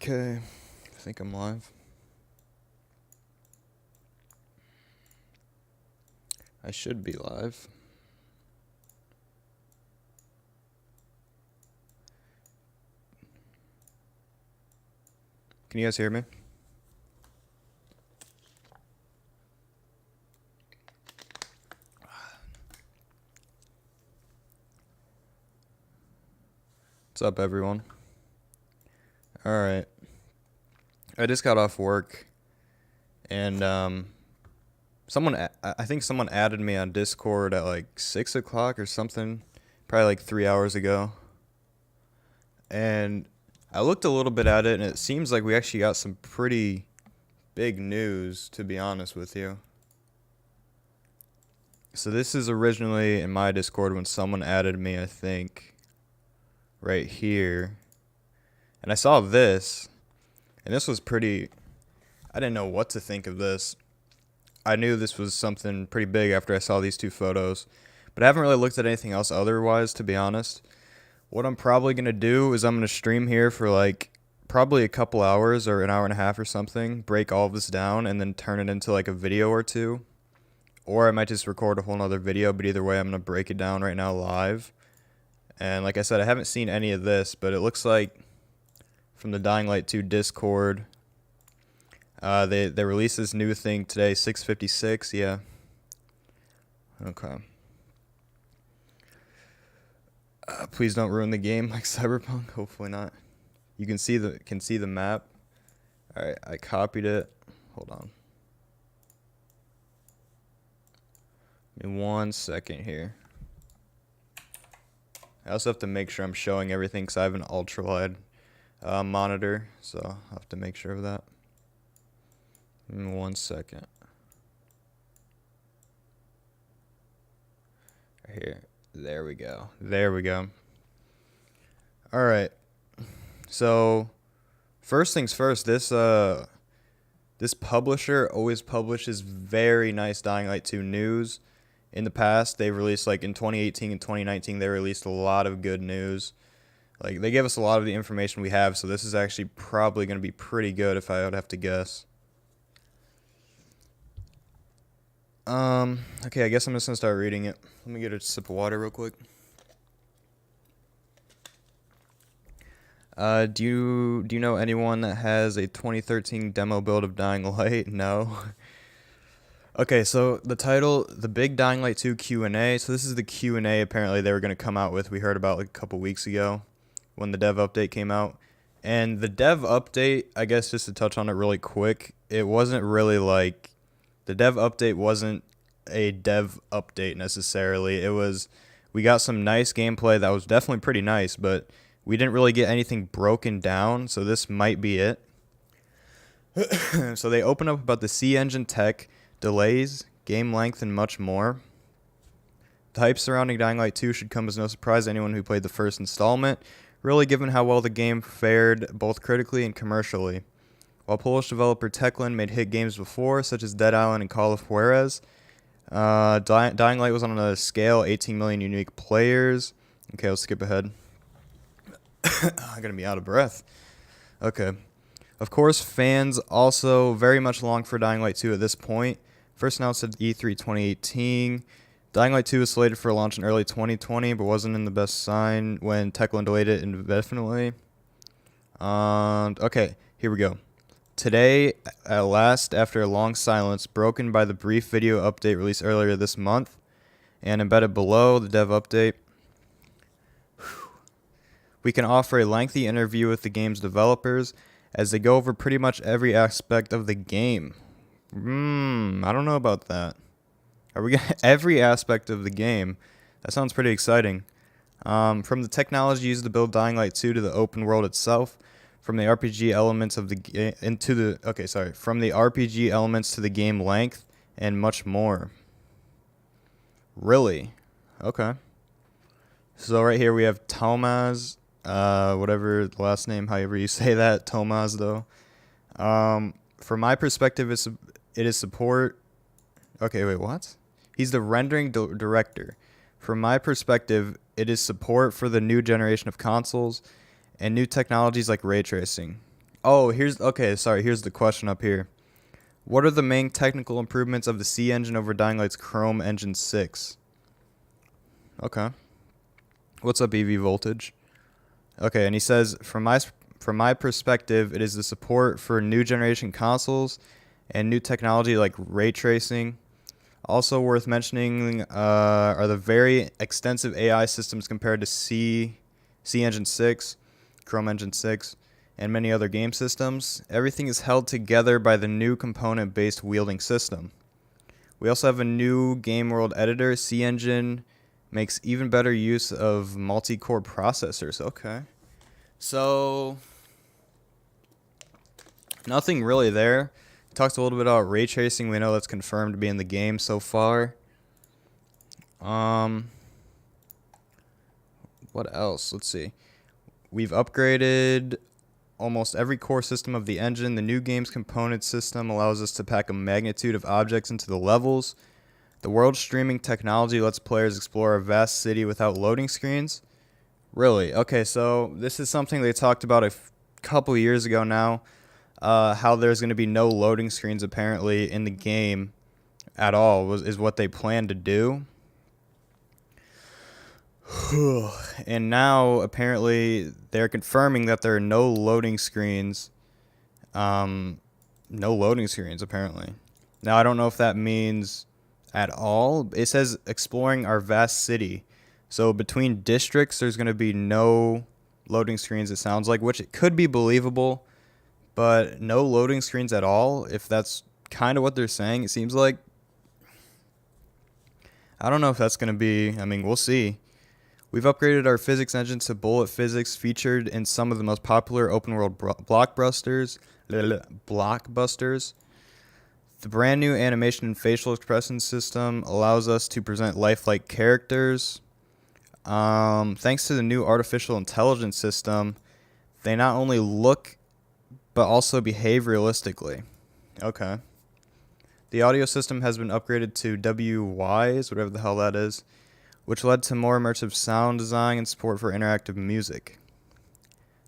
Okay, I think I'm live. I should be live. Can you guys hear me? What's up, everyone? Alright. I just got off work, and I think someone added me on Discord at like 6 o'clock or something, probably like 3 hours ago. And I looked a little bit at it, and it seems like we actually got some pretty big news, to be honest with you. So this is originally in my Discord when someone added me, I think, right here. And I saw this, and this was pretty... I didn't know what to think of this. I knew this was something pretty big after I saw these two photos, but I haven't really looked at anything else otherwise, to be honest. What I'm probably going to do is I'm going to stream here for like probably a couple hours or an hour and a half or something, break all of this down, and then turn it into like a video or two. Or I might just record a whole nother video, but either way, I'm going to break it down right now live. And like I said, I haven't seen any of this, but it looks like from the Dying Light 2 Discord, they released this new thing today, 6:56. Yeah. Okay. Please don't ruin the game like Cyberpunk. Hopefully not. You can see the map. All right, I copied it. Hold on. Give me 1 second here. I also have to make sure I'm showing everything because I have an ultra wide monitor, so I'll have to make sure of that. Give me 1 second. Right here. There we go. There we go. All right. So, first things first, this publisher always publishes very nice Dying Light 2 news. In the past, they released, like in 2018 and 2019, they released a lot of good news. Like, they gave us a lot of the information we have, so this is actually probably going to be pretty good if I would have to guess. Okay, I guess I'm just going to start reading it. Let me get a sip of water real quick. Do you know anyone that has a 2013 demo build of Dying Light? No. Okay, so the title, The Big Dying Light 2 Q&A. So this is the Q&A apparently they were going to come out with. We heard about like a couple weeks ago when the dev update came out. And the dev update, I guess just to touch on it really quick, it wasn't really like... The dev update wasn't a dev update necessarily. It was... We got some nice gameplay that was definitely pretty nice, but we didn't really get anything broken down, so this might be it. So they open up about the C-Engine tech, delays, game length, and much more. The hype surrounding Dying Light 2 should come as no surprise to anyone who played the first installment, really given how well the game fared both critically and commercially. While Polish developer Techland made hit games before, such as Dead Island and Call of Juarez, Dying Light was on a scale, 18 million unique players. Okay, let's skip ahead. I'm going to be out of breath. Okay. Of course, fans also very much long for Dying Light 2 at this point. First announced at E3 2018. Dying Light 2 was slated for launch in early 2020, but wasn't in the best sign when Techland delayed it indefinitely. Okay, here we go. Today, at last, after a long silence, broken by the brief video update released earlier this month, and embedded below the dev update, we can offer a lengthy interview with the game's developers as they go over pretty much every aspect of the game. I don't know about that. Are we gonna every aspect of the game? That sounds pretty exciting. From the technology used to build Dying Light 2 to the open world itself, from the RPG elements of the game from the RPG elements to the game length and much more. Really? Okay. So right here we have Tomas, whatever the last name, however you say that, Tomas though. From my perspective, it is support. Okay, wait, what? He's the rendering director. From my perspective, it is support for the new generation of consoles and new technologies like ray tracing. Oh, here's the question up here. What are the main technical improvements of the C engine over Dying Light's Chrome Engine 6? Okay. What's up, EV Voltage? Okay, and he says, from my perspective, it is the support for new generation consoles and new technology like ray tracing. Also worth mentioning are the very extensive AI systems compared to C Engine 6, Chrome Engine 6, and many other game systems. Everything is held together by the new component-based wielding system. We also have a new game world editor. C Engine makes even better use of multi-core processors. Okay. So, nothing really there. Talked a little bit about ray tracing. We know that's confirmed to be in the game so far. Um, what else? Let's see. We've upgraded almost every core system of the engine. The new game's component system allows us to pack a magnitude of objects into the levels. The world streaming technology lets players explore a vast city without loading screens. Really? Okay, so this is something they talked about a couple years ago now. How there's going to be no loading screens apparently in the game at all is what they plan to do. And now apparently they're confirming that there are no loading screens. No loading screens apparently. Now I don't know if that means at all. It says exploring our vast city. So between districts there's going to be no loading screens, it sounds like, which it could be believable, but no loading screens at all, if that's kind of what they're saying, it seems like. I don't know if that's going to be, I mean, we'll see. We've upgraded our physics engine to bullet physics featured in some of the most popular open world blockbusters. The brand new animation and facial expression system allows us to present lifelike characters. Thanks to the new artificial intelligence system, they not only look but also behave realistically. Okay. The audio system has been upgraded to WYs, whatever the hell that is, which led to more immersive sound design and support for interactive music.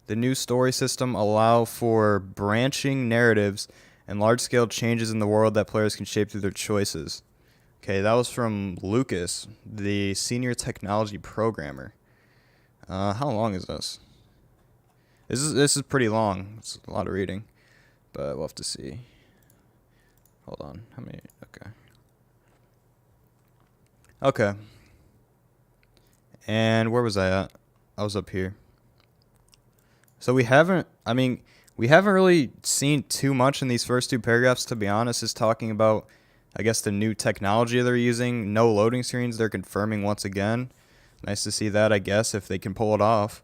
The new story system allows for branching narratives and large-scale changes in the world that players can shape through their choices. Okay, that was from Lucas, the senior technology programmer. How long is this? This is pretty long. It's a lot of reading, but we'll have to see. Hold on. How many? Okay. Okay. And where was I at? I was up here. So we haven't really seen too much in these first two paragraphs, to be honest. Is talking about, I guess, the new technology they're using. No loading screens, they're confirming once again. Nice to see that, I guess, if they can pull it off.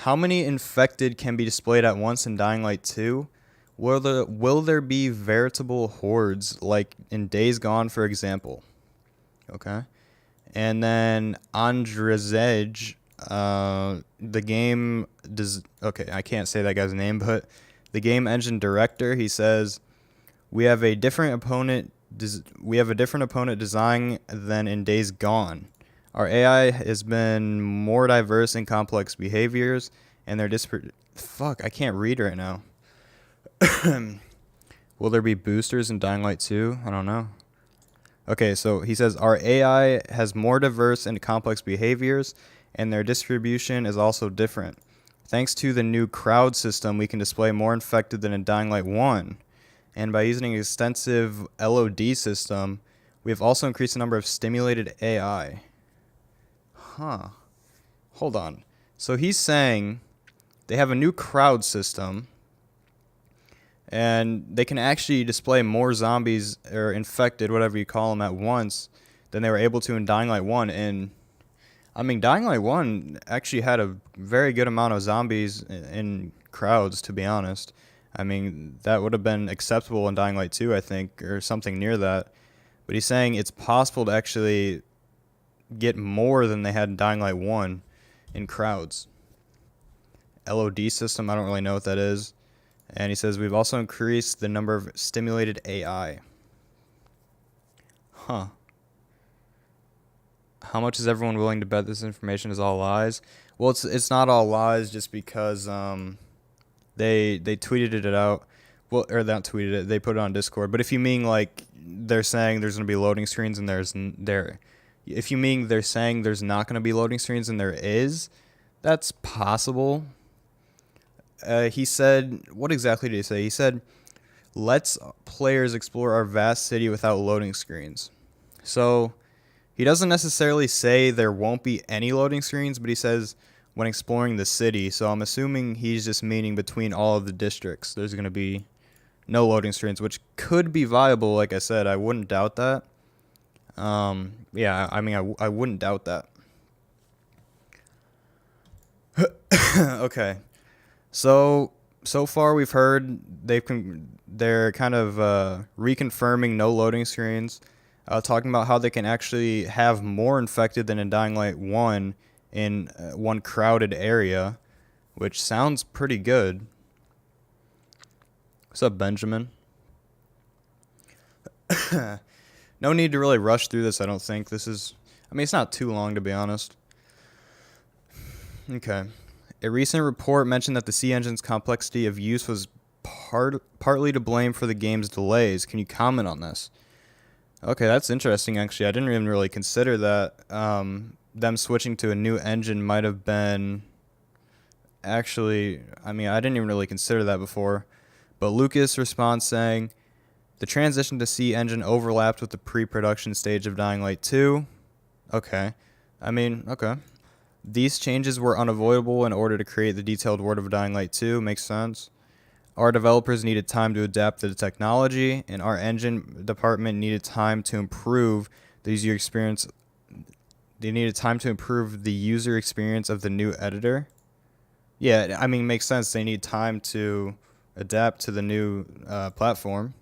How many infected can be displayed at once in Dying Light 2? Will there be veritable hordes like in Days Gone, for example? Okay. And then Andrzej, the game does. Okay, I can't say that guy's name, but the game engine director, he says, we have a different opponent design than in Days Gone. Our AI has been more diverse and complex behaviors, and they're fuck, I can't read right now. Will there be boosters in Dying Light 2? I don't know. Okay, so he says our AI has more diverse and complex behaviors, and their distribution is also different. Thanks to the new crowd system, we can display more infected than in Dying Light 1. And by using an extensive LOD system, we have also increased the number of stimulated AI. Huh. Hold on. So he's saying they have a new crowd system, and they can actually display more zombies or infected, whatever you call them, at once than they were able to in Dying Light 1. And, I mean, Dying Light 1 actually had a very good amount of zombies in crowds, to be honest. I mean, that would have been acceptable in Dying Light 2, I think, or something near that. But he's saying it's possible to actually get more than they had in Dying Light 1 in crowds. LOD system, I don't really know what that is. And he says we've also increased the number of stimulated AI. Huh. How much is everyone willing to bet this information is all lies? Well, it's not all lies just because They tweeted it out. Well, or not tweeted it. They put it on Discord. But if you mean like they're saying there's gonna be loading screens and if you mean they're saying there's not gonna be loading screens and there is, that's possible. He said, what exactly did he say? He said, "Let's players explore our vast city without loading screens." So he doesn't necessarily say there won't be any loading screens, but he says when exploring the city. So I'm assuming he's just meaning between all of the districts, there's going to be no loading screens, which could be viable. Like I said, I wouldn't doubt that. Yeah, I mean, I wouldn't doubt that. Okay. So far we've heard they're kind of reconfirming no loading screens, talking about how they can actually have more infected than in Dying Light 1 in one crowded area, which sounds pretty good. What's up, Benjamin? No need to really rush through this, I don't think. I mean, it's not too long, to be honest. Okay. A recent report mentioned that the C-Engine's complexity of use was partly to blame for the game's delays. Can you comment on this? Okay, that's interesting, actually. I didn't even really consider that. Them switching to a new engine might have been... Actually, I mean, I didn't even really consider that before. But Lucas responds saying, "The transition to C-Engine overlapped with the pre-production stage of Dying Light 2. Okay. I mean, okay. These changes were unavoidable in order to create the detailed world of Dying Light 2. Makes sense. Our developers needed time to adapt to the technology, and our engine department needed time to improve the user experience. They needed time to improve the user experience of the new editor." Yeah, I mean, makes sense. They need time to adapt to the new platform.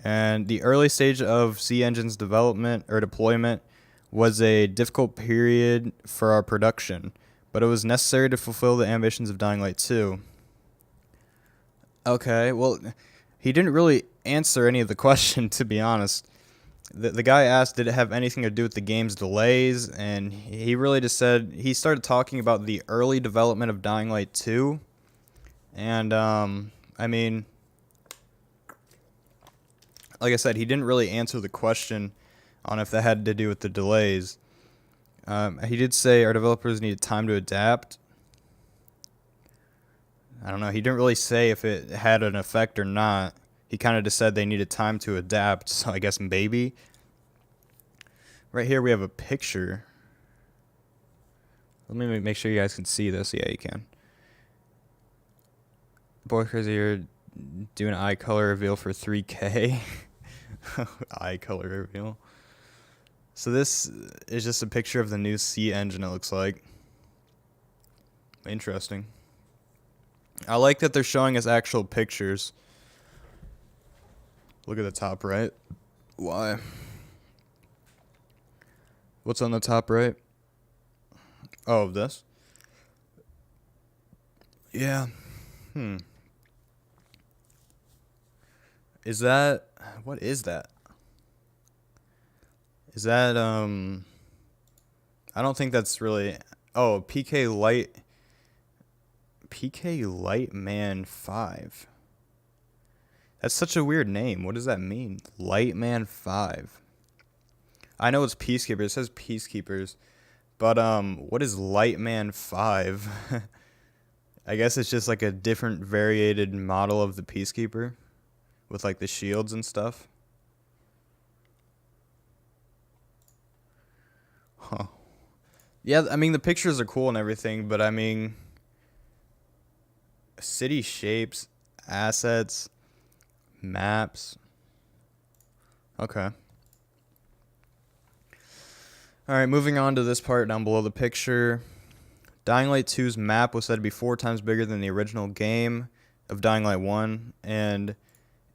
And the early stage of C-Engine's development or deployment was a difficult period for our production, but it was necessary to fulfill the ambitions of Dying Light 2. Okay, well, he didn't really answer any of the question, to be honest. The guy asked, did it have anything to do with the game's delays? And he really just said, he started talking about the early development of Dying Light 2. And, I mean, like I said, he didn't really answer the question on if that had to do with the delays. He did say our developers needed time to adapt. I don't know. He didn't really say if it had an effect or not. He kind of just said they needed time to adapt, so I guess maybe. Right here we have a picture. Let me make sure you guys can see this. Yeah, you can. Boy Crazy here doing eye color reveal for 3K. Eye color reveal. So this is just a picture of the new C-Engine, it looks like. Interesting. I like that they're showing us actual pictures. Look at the top right. Why? What's on the top right? Oh, this? Yeah. Is that... What is that? Is that, I don't think that's really... Oh, PK Lightman 5. That's such a weird name. What does that mean? Lightman 5. I know it's Peacekeeper. It says Peacekeepers. But, what is Lightman 5? I guess it's just like a different variated model of the Peacekeeper. With, like, the shields and stuff. Huh. Yeah, I mean, the pictures are cool and everything, but I mean... City shapes, assets, maps. Okay. Alright, moving on to this part down below the picture. Dying Light 2's map was said to be 4 times bigger than the original game of Dying Light 1. And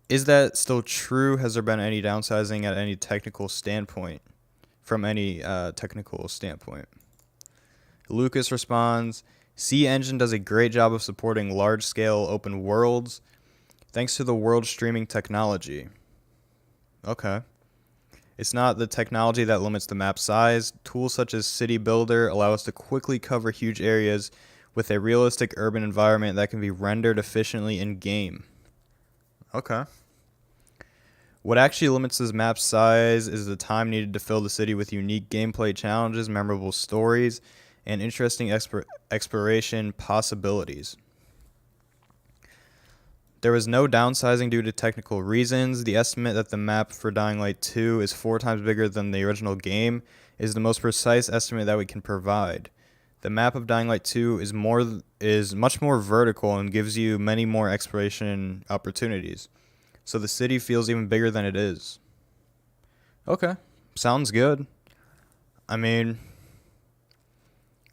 is that still true? Has there been any downsizing at any technical standpoint? From any technical standpoint? Lucas responds, C-Engine does a great job of supporting large-scale open worlds thanks to the world streaming technology. Okay. It's not the technology that limits the map size. Tools such as City Builder allow us to quickly cover huge areas with a realistic urban environment that can be rendered efficiently in game. Okay. What actually limits this map's size is the time needed to fill the city with unique gameplay challenges, memorable stories, and interesting exploration possibilities. There was no downsizing due to technical reasons. The estimate that the map for Dying Light 2 is 4 times bigger than the original game is the most precise estimate that we can provide. The map of Dying Light 2 is much more vertical and gives you many more exploration opportunities. So the city feels even bigger than it is. Okay, sounds good. I mean,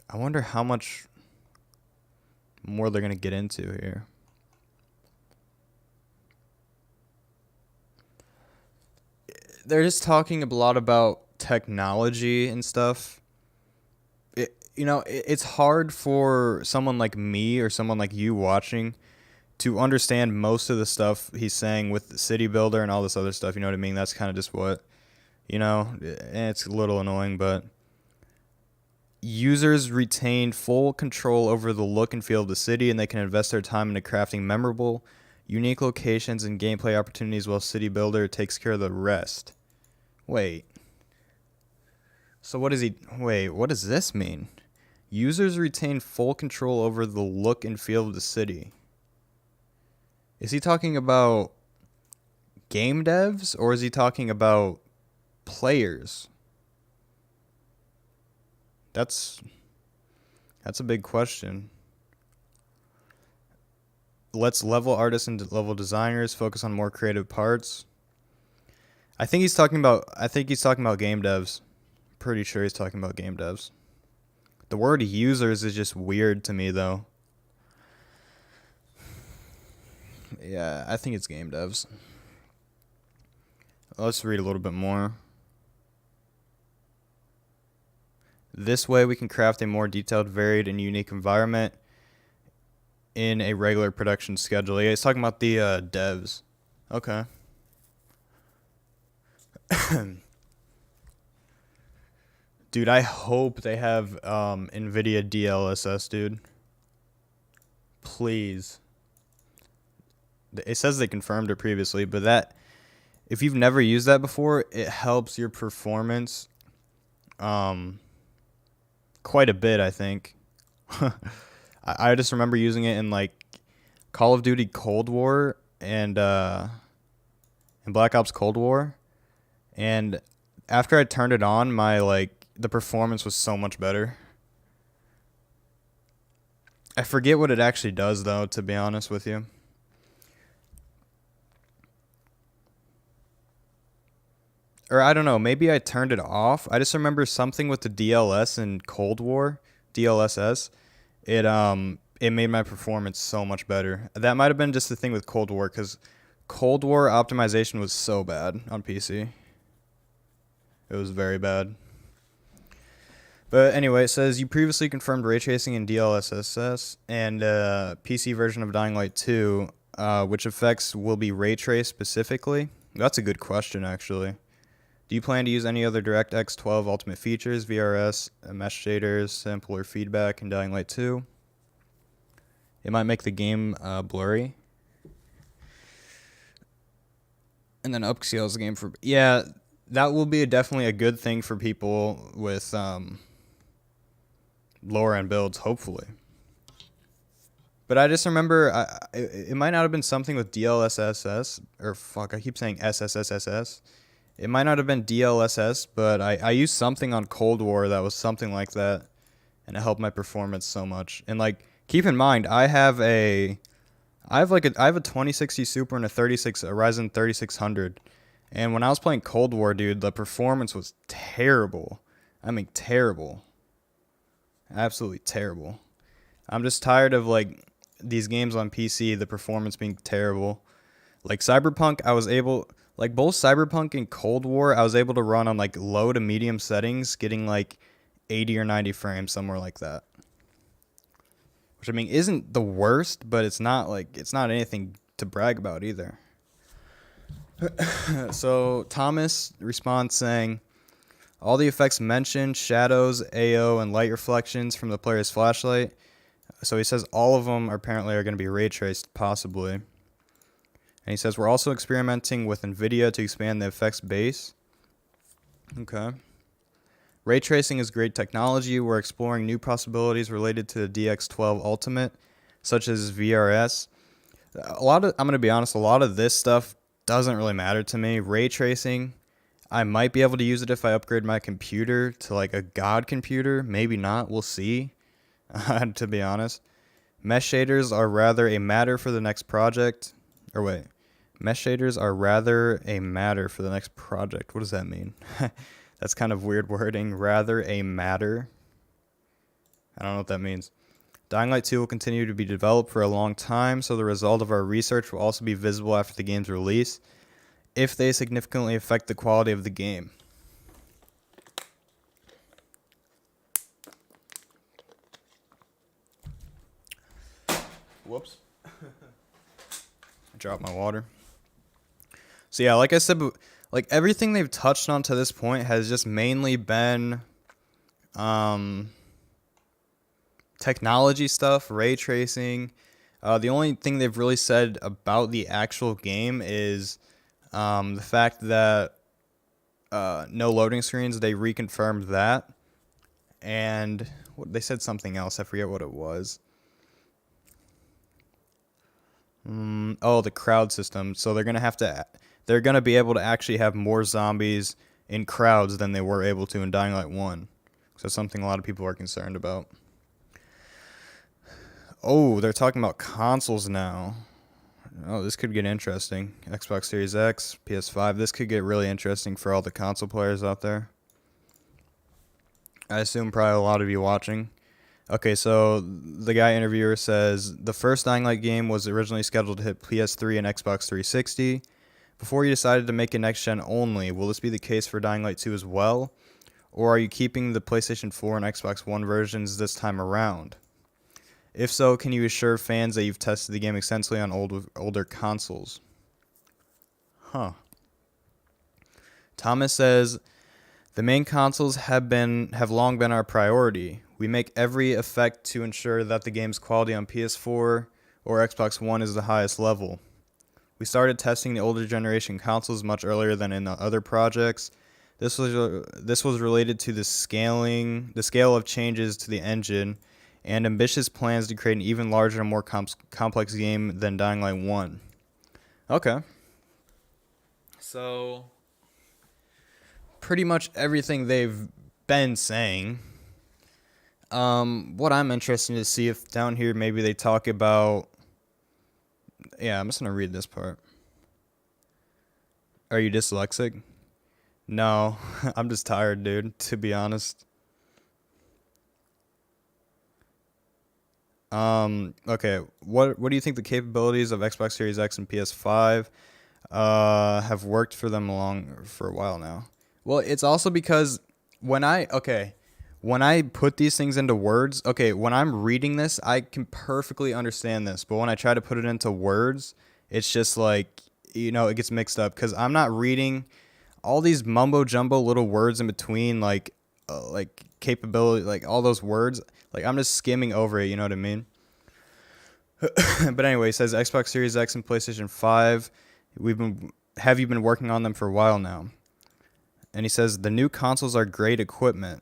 I wonder how much more they're going to get into here. They're just talking a lot about technology and stuff. It's hard for someone like me or someone like you watching to understand most of the stuff he's saying with the city builder and all this other stuff. You know what I mean? That's kind of just what, and it's a little annoying, but users retain full control over the look and feel of the city, and they can invest their time into crafting memorable, unique locations and gameplay opportunities while City Builder takes care of the rest. Wait. So what does this mean? Users retain full control over the look and feel of the city. Is he talking about game devs or is he talking about players? That's a big question. Let's level artists and level designers focus on more creative parts. I think he's talking about game devs. Pretty sure he's talking about game devs. The word users is just weird to me though. Yeah, I think it's game devs. Let's read a little bit more. This way we can craft a more detailed, varied, and unique environment in a regular production schedule. Yeah, he's talking about the devs. Okay. Dude, I hope they have NVIDIA DLSS, dude. Please. It says they confirmed it previously, but that, if you've never used that before, it helps your performance quite a bit, I think. I just remember using it in like Call of Duty Cold War and Black Ops Cold War, and after I turned it on, the performance was so much better. I forget what it actually does though, to be honest with you. Or I don't know, maybe I turned it off. I just remember something with the DLS in Cold War, DLSS. It made my performance so much better. That might have been just the thing with Cold War, because Cold War optimization was so bad on PC. It was very bad. But anyway, it says you previously confirmed ray tracing in DLSS and PC version of Dying Light 2, which effects will be ray traced specifically. That's a good question, actually. Do you plan to use any other DirectX 12 Ultimate features, VRS, mesh shaders, sampler feedback in Dying Light 2? It might make the game blurry. And then upscales the game for... Yeah, that will be definitely a good thing for people with lower-end builds, hopefully. But I just remember it might not have been something with DLSS, or fuck, I keep saying SSSSS. It might not have been DLSS, but I used something on Cold War that was something like that, and it helped my performance so much. And like, keep in mind, I have a 2060 Super and a Ryzen 3600, and when I was playing Cold War, dude, the performance was terrible. I mean, terrible, absolutely terrible. I'm just tired of like these games on PC, the performance being terrible. Like Cyberpunk, both Cyberpunk and Cold War, I was able to run on like low to medium settings, getting like 80 or 90 frames, somewhere like that. Which I mean isn't the worst, but it's not anything to brag about either. So Thomas responds saying, all the effects mentioned, shadows, AO, and light reflections from the player's flashlight, So he says all of them apparently are going to be ray traced, possibly. And he says we're also experimenting with NVIDIA to expand the effects base. Okay. Ray tracing is great technology. We're exploring new possibilities related to the DX12 Ultimate, such as VRS. I'm going to be honest, a lot of this stuff doesn't really matter to me. Ray tracing, I might be able to use it if I upgrade my computer to like a god computer. Maybe not. We'll see, to be honest. Mesh shaders are rather a matter for the next project. Or wait. Mesh shaders are rather a matter for the next project. What does that mean? That's kind of weird wording. Rather a matter. I don't know what that means. Dying Light 2 will continue to be developed for a long time, so the result of our research will also be visible after the game's release, if they significantly affect the quality of the game. Whoops. I dropped my water. So yeah, like I said, like everything they've touched on to this point has just mainly been technology stuff, ray tracing. The only thing they've really said about the actual game is the fact that no loading screens. They reconfirmed that, and they said something else. I forget what it was. The crowd system. So they're gonna be able to actually have more zombies in crowds than they were able to in Dying Light 1. So that's something a lot of people are concerned about. Oh, they're talking about consoles now. Oh, this could get interesting. Xbox Series X, PS5. This could get really interesting for all the console players out there. I assume probably a lot of you watching. Okay, so the guy interviewer says, the first Dying Light game was originally scheduled to hit PS3 and Xbox 360. Before you decided to make it next-gen only, will this be the case for Dying Light 2 as well? Or are you keeping the PlayStation 4 and Xbox One versions this time around? If so, can you assure fans that you've tested the game extensively on older consoles? Thomas says, the main consoles have long been our priority. We make every effort to ensure that the game's quality on PS4 or Xbox One is the highest level. We started testing the older generation consoles much earlier than in the other projects. This was related to the scale of changes to the engine, and ambitious plans to create an even larger and more complex game than Dying Light 1. Okay. So, pretty much everything they've been saying. What I'm interested to see if down here maybe they talk about... Yeah, I'm just going to read this part. Are you dyslexic? No, I'm just tired, dude, to be honest. Okay, what do you think the capabilities of Xbox Series X and PS5 have worked for them for a while now? Well, it's also because when I put these things into words, when I'm reading this, I can perfectly understand this, but when I try to put it into words, it's just like, it gets mixed up because I'm not reading all these mumbo jumbo little words in between, like capability, like all those words. Like, I'm just skimming over it, you know what I mean? But anyway, it says Xbox Series X and PlayStation 5, have you been working on them for a while now? And he says, the new consoles are great equipment.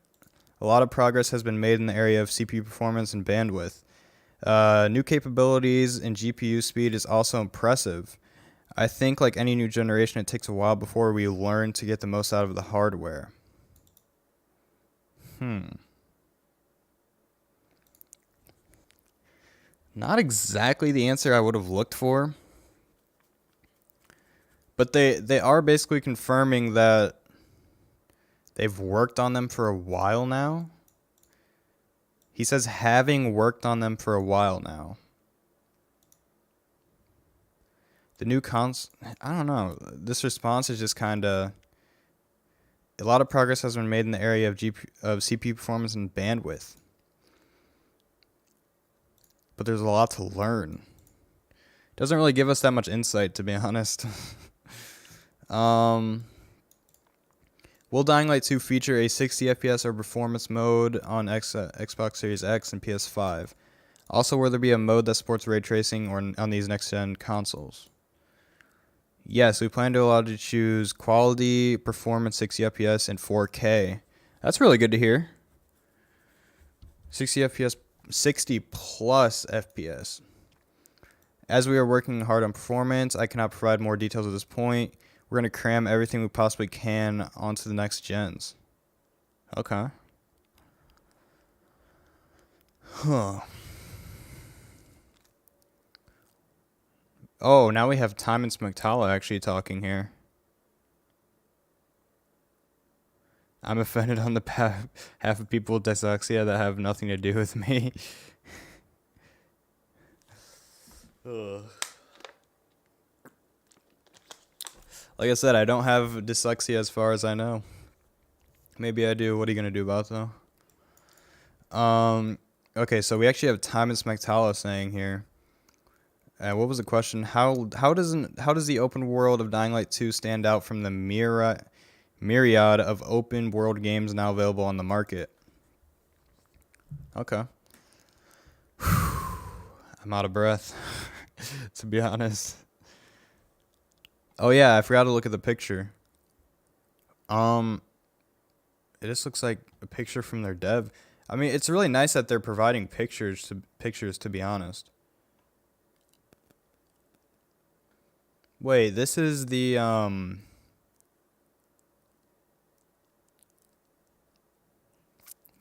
A lot of progress has been made in the area of CPU performance and bandwidth. New capabilities and GPU speed is also impressive. I think like any new generation, it takes a while before we learn to get the most out of the hardware. Not exactly the answer I would have looked for. But they are basically confirming that they've worked on them for a while now. He says having worked on them for a while now. The new I don't know. This response is just kind of... A lot of progress has been made in the area of CPU performance and bandwidth. But there's a lot to learn. Doesn't really give us that much insight, to be honest. Will Dying Light 2 feature a 60 FPS or performance mode on Xbox Series X and PS5? Also, will there be a mode that supports ray tracing on these next-gen consoles? Yes, we plan to allow you to choose quality, performance, 60 FPS, and 4K. That's really good to hear. 60 FPS, 60 plus FPS. As we are working hard on performance, I cannot provide more details at this point. We're going to cram everything we possibly can onto the next gens. Okay. Huh. Oh, now we have Time and Smectala actually talking here. I'm offended on the half of people with dyslexia that have nothing to do with me. Ugh. Like I said, I don't have dyslexia as far as I know. Maybe I do. What are you gonna do about it, though? Okay, so we actually have Time and Smectala saying here. What was the question? How does the open world of Dying Light 2 stand out from the myriad of open world games now available on the market? Okay. I'm out of breath, to be honest. Oh yeah, I forgot to look at the picture. It just looks like a picture from their dev. I mean, it's really nice that they're providing pictures, to be honest. Wait, this is the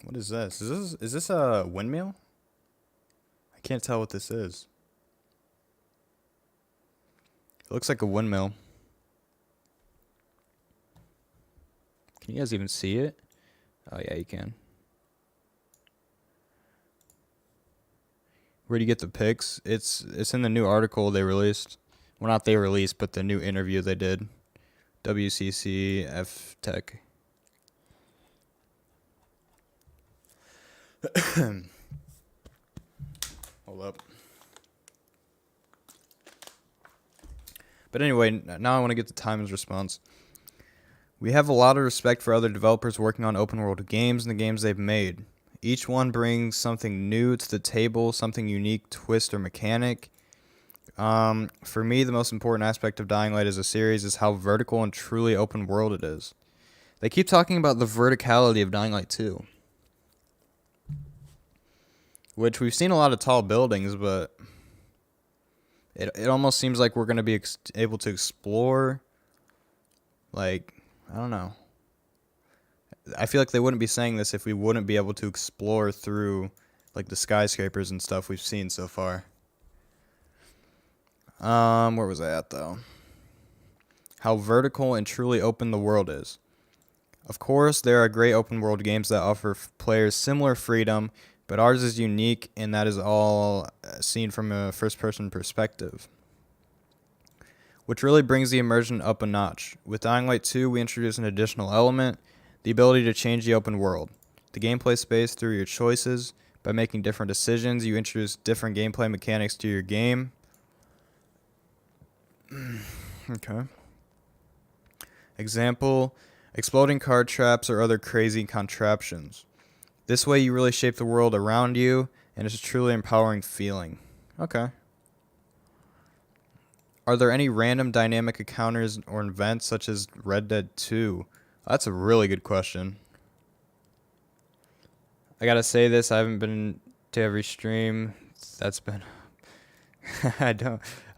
what is this? Is this a windmill? I can't tell what this is. It looks like a windmill. Can you guys even see it? Oh yeah, you can. Where do you get the pics? It's in the new article they released. Well, not they released, but the new interview they did. WCC F Tech. Hold up. But anyway, now I want to get to Time's response. We have a lot of respect for other developers working on open world games and the games they've made. Each one brings something new to the table, something unique, twist, or mechanic. For me, the most important aspect of Dying Light as a series is how vertical and truly open world it is. They keep talking about the verticality of Dying Light 2. Which we've seen a lot of tall buildings, but it almost seems like we're going to be able to explore, like, I don't know. I feel like they wouldn't be saying this if we wouldn't be able to explore through, like, the skyscrapers and stuff we've seen so far. Where was I at, though? How vertical and truly open the world is. Of course, there are great open world games that offer players similar freedom, but ours is unique, and that is all seen from a first-person perspective, which really brings the immersion up a notch. With Dying Light 2, we introduce an additional element, the ability to change the open world. The gameplay space through your choices. By making different decisions, you introduce different gameplay mechanics to your game. Okay. Example, exploding card traps or other crazy contraptions. This way you really shape the world around you, and it's a truly empowering feeling. Okay. Are there any random dynamic encounters or events such as Red Dead 2? That's a really good question. I gotta say this, I haven't been to every stream. That's been...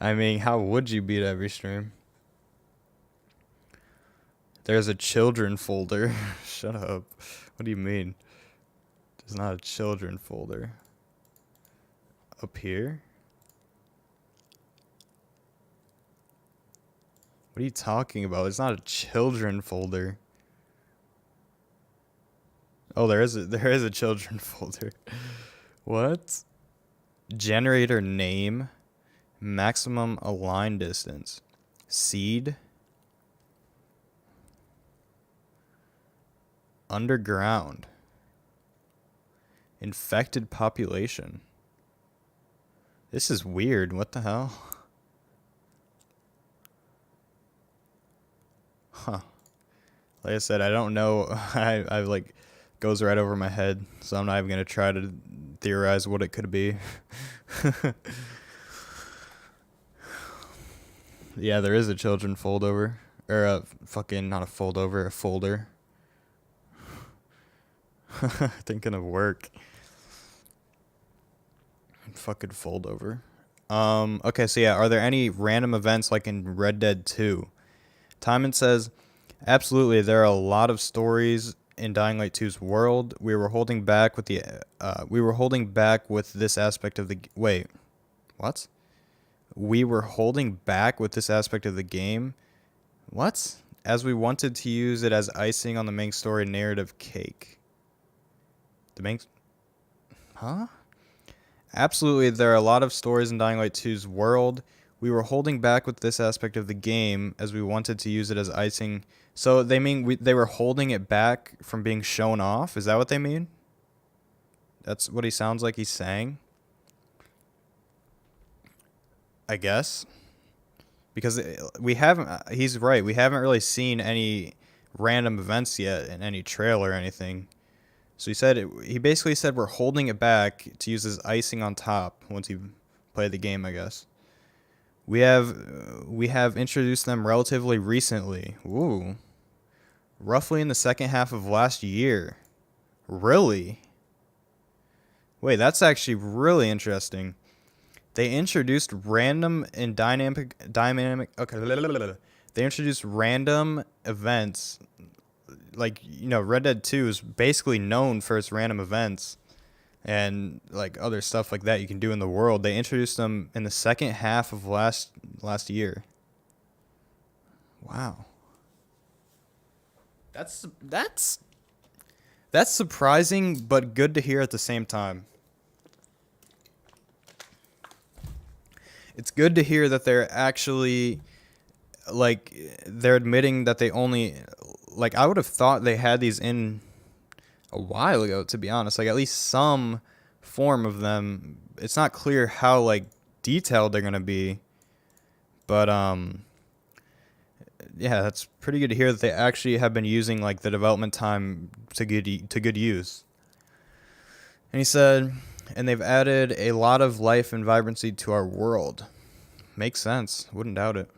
I mean, how would you be to every stream? There's a children folder. Shut up. What do you mean? There's not a children folder. Up here? What are you talking about? It's not a children folder. Oh, there is a children folder. What? Generator name. Maximum align distance. Seed. Underground. Infected population. This is weird. What the hell? Huh. Like I said, I don't know. I like goes right over my head, so I'm not even gonna try to theorize what it could be. Yeah, there is a children foldover. Or a fucking, not a foldover, a folder. Thinking of work. Fucking foldover. Okay, so yeah, are there any random events like in Red Dead 2? Timon says, absolutely, there are a lot of stories in Dying Light 2's world. We were holding back with this aspect of the wait. What? We were holding back with this aspect of the game. What? As we wanted to use it as icing on the main story narrative cake. The main Huh? Absolutely, there are a lot of stories in Dying Light 2's world. We were holding back with this aspect of the game as we wanted to use it as icing. So they mean they were holding it back from being shown off? Is that what they mean? That's what he sounds like he's saying? I guess. Because we haven't, he's right, we haven't really seen any random events yet in any trailer or anything. So he basically said we're holding it back to use as icing on top once you play the game, I guess. We have introduced them relatively recently. Ooh. Roughly in the second half of last year. Really? Wait, that's actually really interesting. They introduced random and dynamic okay. They introduced random events. Like, Red Dead 2 is basically known for its random events and like other stuff like that you can do in the world. They introduced them in the second half of last year. Wow. That's surprising but good to hear at the same time. It's good to hear that they're actually they're admitting that they only I would have thought they had these in a while ago, to be honest. Like, at least some form of them. It's not clear how detailed they're gonna be, but yeah, that's pretty good to hear that they actually have been using the development time to good use. And he said, and they've added a lot of life and vibrancy to our world. Makes sense. Wouldn't doubt it.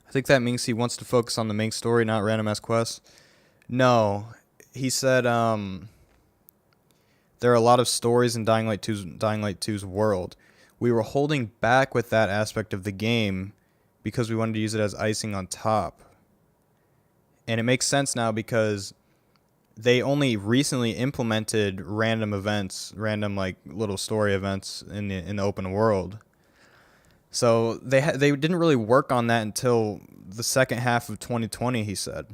I think that means he wants to focus on the main story, not random ass quests. No, he said there are a lot of stories in Dying Light 2's world. We were holding back with that aspect of the game because we wanted to use it as icing on top. And it makes sense now because they only recently implemented random events, random little story events in the open world. So they didn't really work on that until the second half of 2020, he said.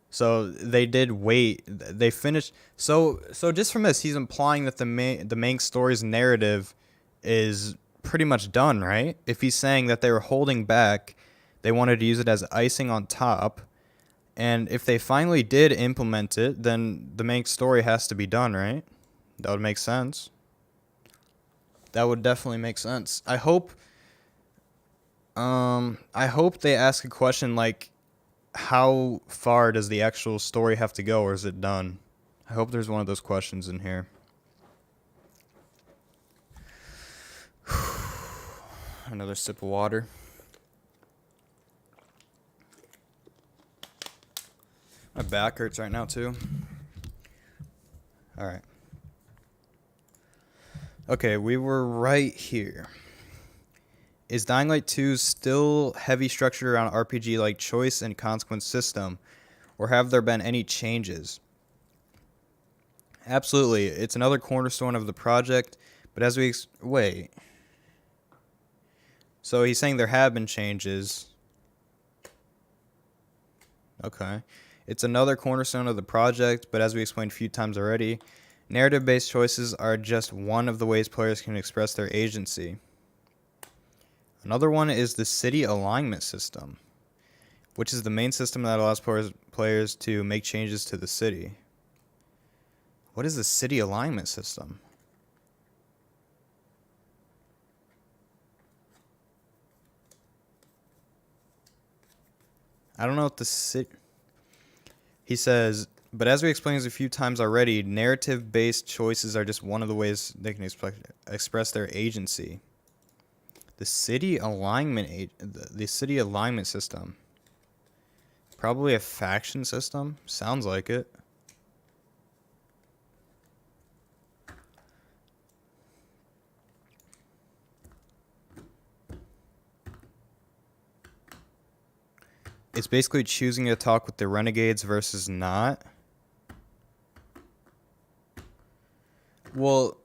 So they did wait. They finished. So just from this, he's implying that the main story's narrative is pretty much done, right? If he's saying that they were holding back, they wanted to use it as icing on top, and if they finally did implement it, then the main story has to be done, right? That would make sense. That would definitely make sense. I hope they ask a question like, how far does the actual story have to go, or is it done? I hope there's one of those questions in here. Another sip of water. My back hurts right now, too. Alright. Okay, we were right here. Is Dying Light 2 still heavy structured around RPG-like choice and consequence system, or have there been any changes? Absolutely, it's another cornerstone of the project, but as we... wait. So he's saying there have been changes. Okay. It's another cornerstone of the project, but as we explained a few times already, narrative-based choices are just one of the ways players can express their agency. Another one is the city alignment system, which is the main system that allows players to make changes to the city. What is the city alignment system? I don't know what the city... He says, But as we explained a few times already, narrative-based choices are just one of the ways they can express their agency. The city the city alignment system. Probably a faction system. Sounds like it. It's basically choosing to talk with the renegades versus not. Well,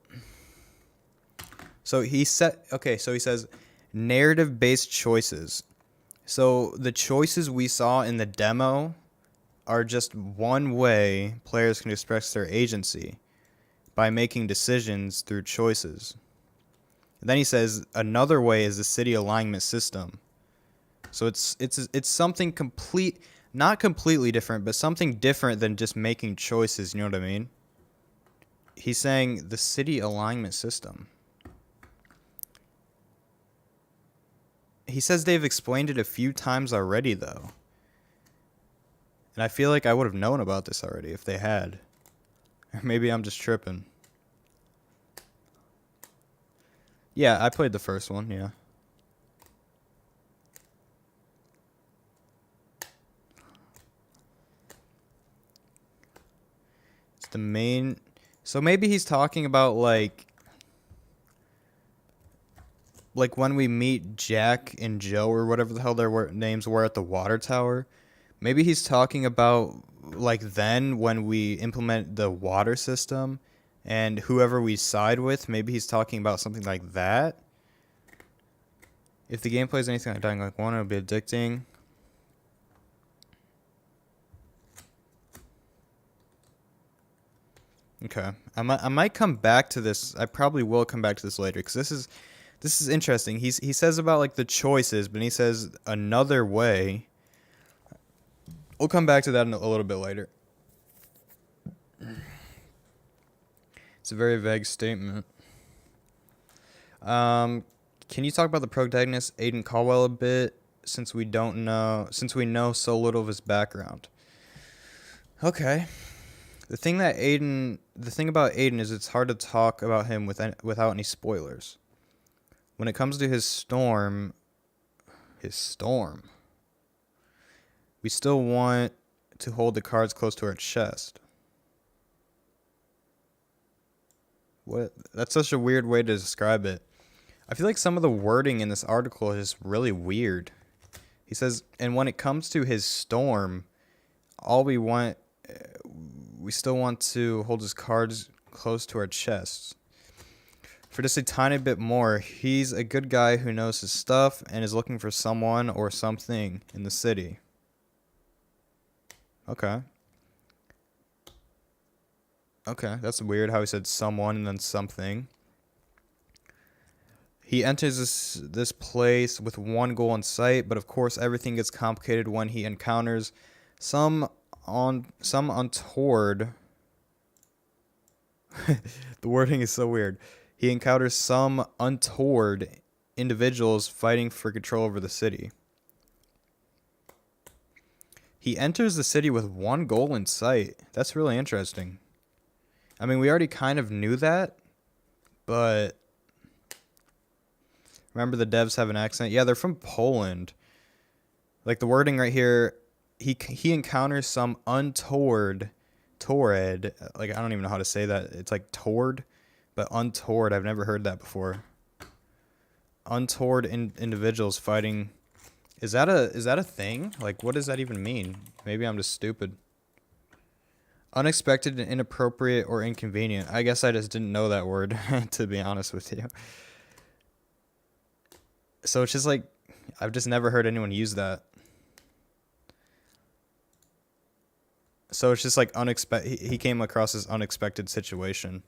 so he says narrative-based choices. So the choices we saw in the demo are just one way players can express their agency by making decisions through choices. And then he says another way is the city alignment system. So it's something not completely different, but something different than just making choices, you know what I mean? He's saying the city alignment system. He says they've explained it a few times already, though. And I feel like I would have known about this already if they had. Or maybe I'm just tripping. Yeah, I played the first one, yeah. It's the main... So maybe he's talking about, like when we meet Jack and Joe or whatever the hell their names were at the water tower. Maybe he's talking about, like, then when we implement the water system and whoever we side with, maybe he's talking about something like that. If the gameplay is anything like Dying Light 1, it'll be addicting. Okay. I might come back to this. I probably will come back to this later because this is interesting. He says about, like, the choices, but he says another way. We'll come back to that in a little bit later. It's a very vague statement. Can you talk about the protagonist Aiden Caldwell a bit, since we know so little of his background? Okay. The thing about Aiden is it's hard to talk about him without any spoilers. When it comes to his storm, we still want to hold the cards close to our chest. What? That's such a weird way to describe it. I feel like some of the wording in this article is really weird. He says, and when it comes to his storm, we still want to hold his cards close to our chests. For just a tiny bit more, he's a good guy who knows his stuff and is looking for someone or something in the city. Okay. Okay, that's weird how he said someone and then something. He enters this place with one goal in sight, but of course everything gets complicated when he encounters some untoward. The wording is so weird. He encounters some untoward individuals fighting for control over the city. He enters the city with one goal in sight. That's really interesting. I mean, we already kind of knew that, but remember the devs have an accent? Yeah, they're from Poland. Like the wording right here, he encounters some untoward, like I don't even know how to say that. It's like toward, but untoward. I've never heard that before. Untoward individuals fighting. Is that a thing? Like, what does that even mean? Maybe I'm just stupid. Unexpected and inappropriate or inconvenient. I guess I just didn't know that word, to be honest with you. So it's just like, I've just never heard anyone use that. So it's just like he came across this unexpected situation.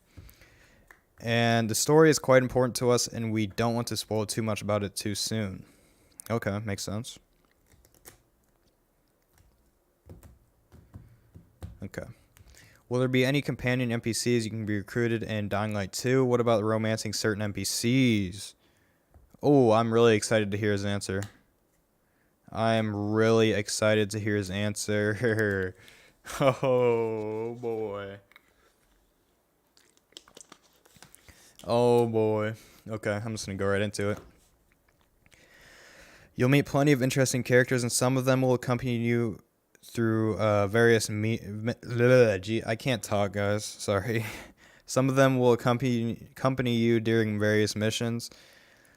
And the story is quite important to us, and we don't want to spoil too much about it too soon. Okay, makes sense. Okay. Will there be any companion NPCs you can be recruited in Dying Light 2? What about romancing certain NPCs? Oh, I'm really excited to hear his answer. I am really excited to hear his answer. Oh boy. Oh boy. Okay, I'm just gonna go right into it. You'll meet plenty of interesting characters, and some of them will accompany you through I can't talk, guys. Sorry. Some of them will accompany you during various missions.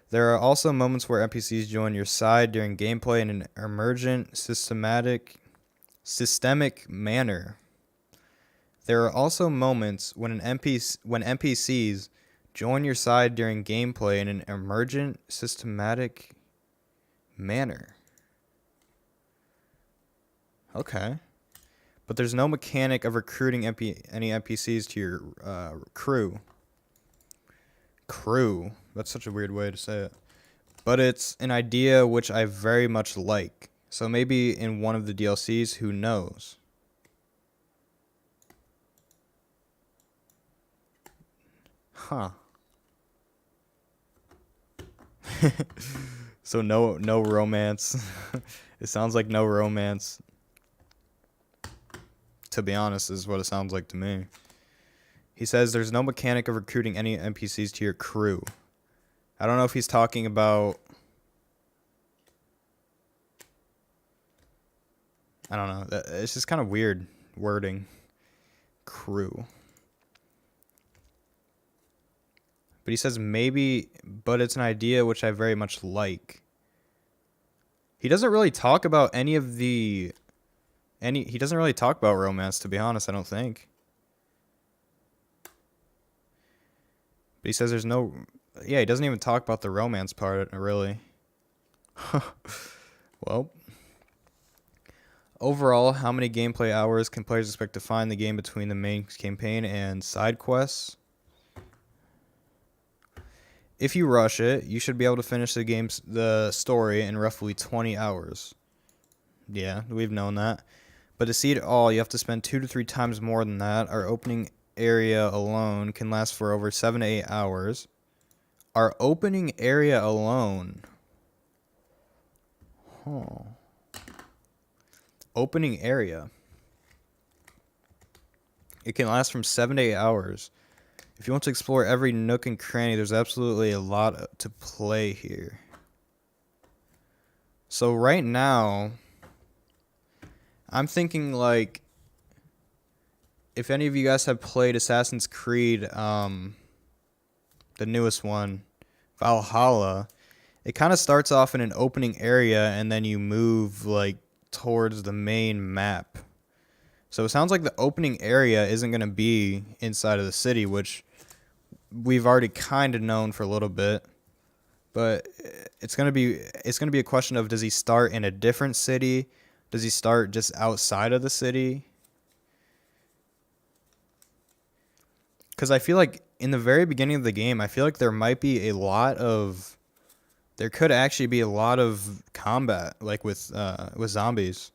There are also moments where NPCs join your side during gameplay in an emergent, systemic manner. There are also moments when NPCs join your side during gameplay in an emergent, systematic manner. Okay. But there's no mechanic of recruiting any NPCs to your crew. Crew. That's such a weird way to say it. But it's an idea which I very much like. So maybe in one of the DLCs, who knows? Huh. So no romance. It sounds like no romance. To be honest, is what it sounds like to me. He says there's no mechanic of recruiting any NPCs to your crew. I don't know if he's talking about... I don't know. It's just kind of weird wording. Crew. But he says maybe, but it's an idea which I very much like. He doesn't really talk about any of the... He doesn't really talk about romance, to be honest, I don't think. But he says there's no... Yeah, he doesn't even talk about the romance part, really. Well. Overall, how many gameplay hours can players expect to find the game between the main campaign and side quests? If you rush it, you should be able to finish the story in roughly 20 hours. Yeah, we've known that. But to see it all, you have to spend 2 to 3 times more than that. Our opening area alone can last for over 7 to 8 hours. Our opening area alone. Huh. Opening area. It can last from 7 to 8 hours. If you want to explore every nook and cranny, there's absolutely a lot to play here. So right now, I'm thinking like, if any of you guys have played Assassin's Creed, the newest one, Valhalla, it kind of starts off in an opening area and then you move like towards the main map. So it sounds like the opening area isn't going to be inside of the city, which we've already kind of known for a little bit. But it's going to be a question of, does he start in a different city? Does he start just outside of the city? Because I feel like in the very beginning of the game, I feel like there could actually be a lot of combat, like with zombies.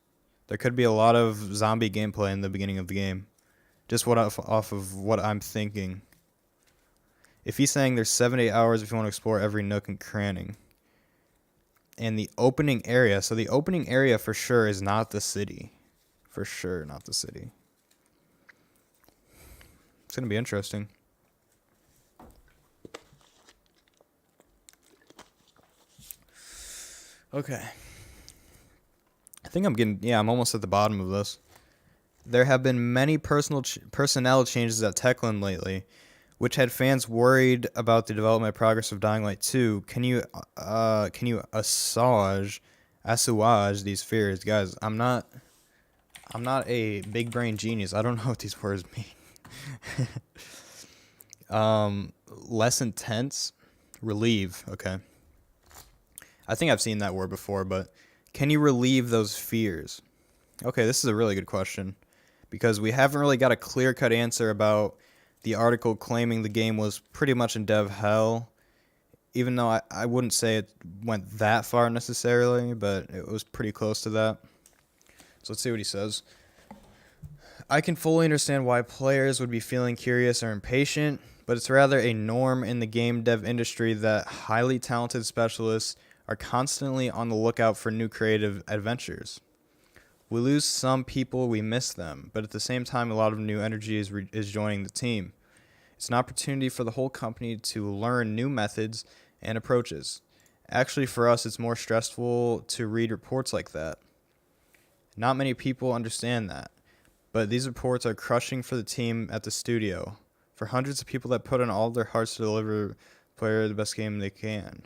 There could be a lot of zombie gameplay in the beginning of the game. Just off of what I'm thinking. If he's saying there's 7 to 8 hours if you want to explore every nook and cranny. And the opening area. So the opening area for sure is not the city. For sure not the city. It's going to be interesting. Okay. I think I'm almost at the bottom of this. There have been many personnel changes at Techland lately, which had fans worried about the development progress of Dying Light 2. Can you assuage these fears? Guys, I'm not a big brain genius. I don't know what these words mean. Less intense, relieve. Okay. I think I've seen that word before, but can you relieve those fears? Okay, this is a really good question because we haven't really got a clear-cut answer about the article claiming the game was pretty much in dev hell, even though I wouldn't say it went that far necessarily, but it was pretty close to that. So let's see what he says. I can fully understand why players would be feeling curious or impatient, but it's rather a norm in the game dev industry that highly talented specialists are constantly on the lookout for new creative adventures. We lose some people, we miss them, but at the same time, a lot of new energy is joining the team. It's an opportunity for the whole company to learn new methods and approaches. Actually, for us, it's more stressful to read reports like that. Not many people understand that, but these reports are crushing for the team at the studio, for hundreds of people that put in all their hearts to deliver player the best game they can.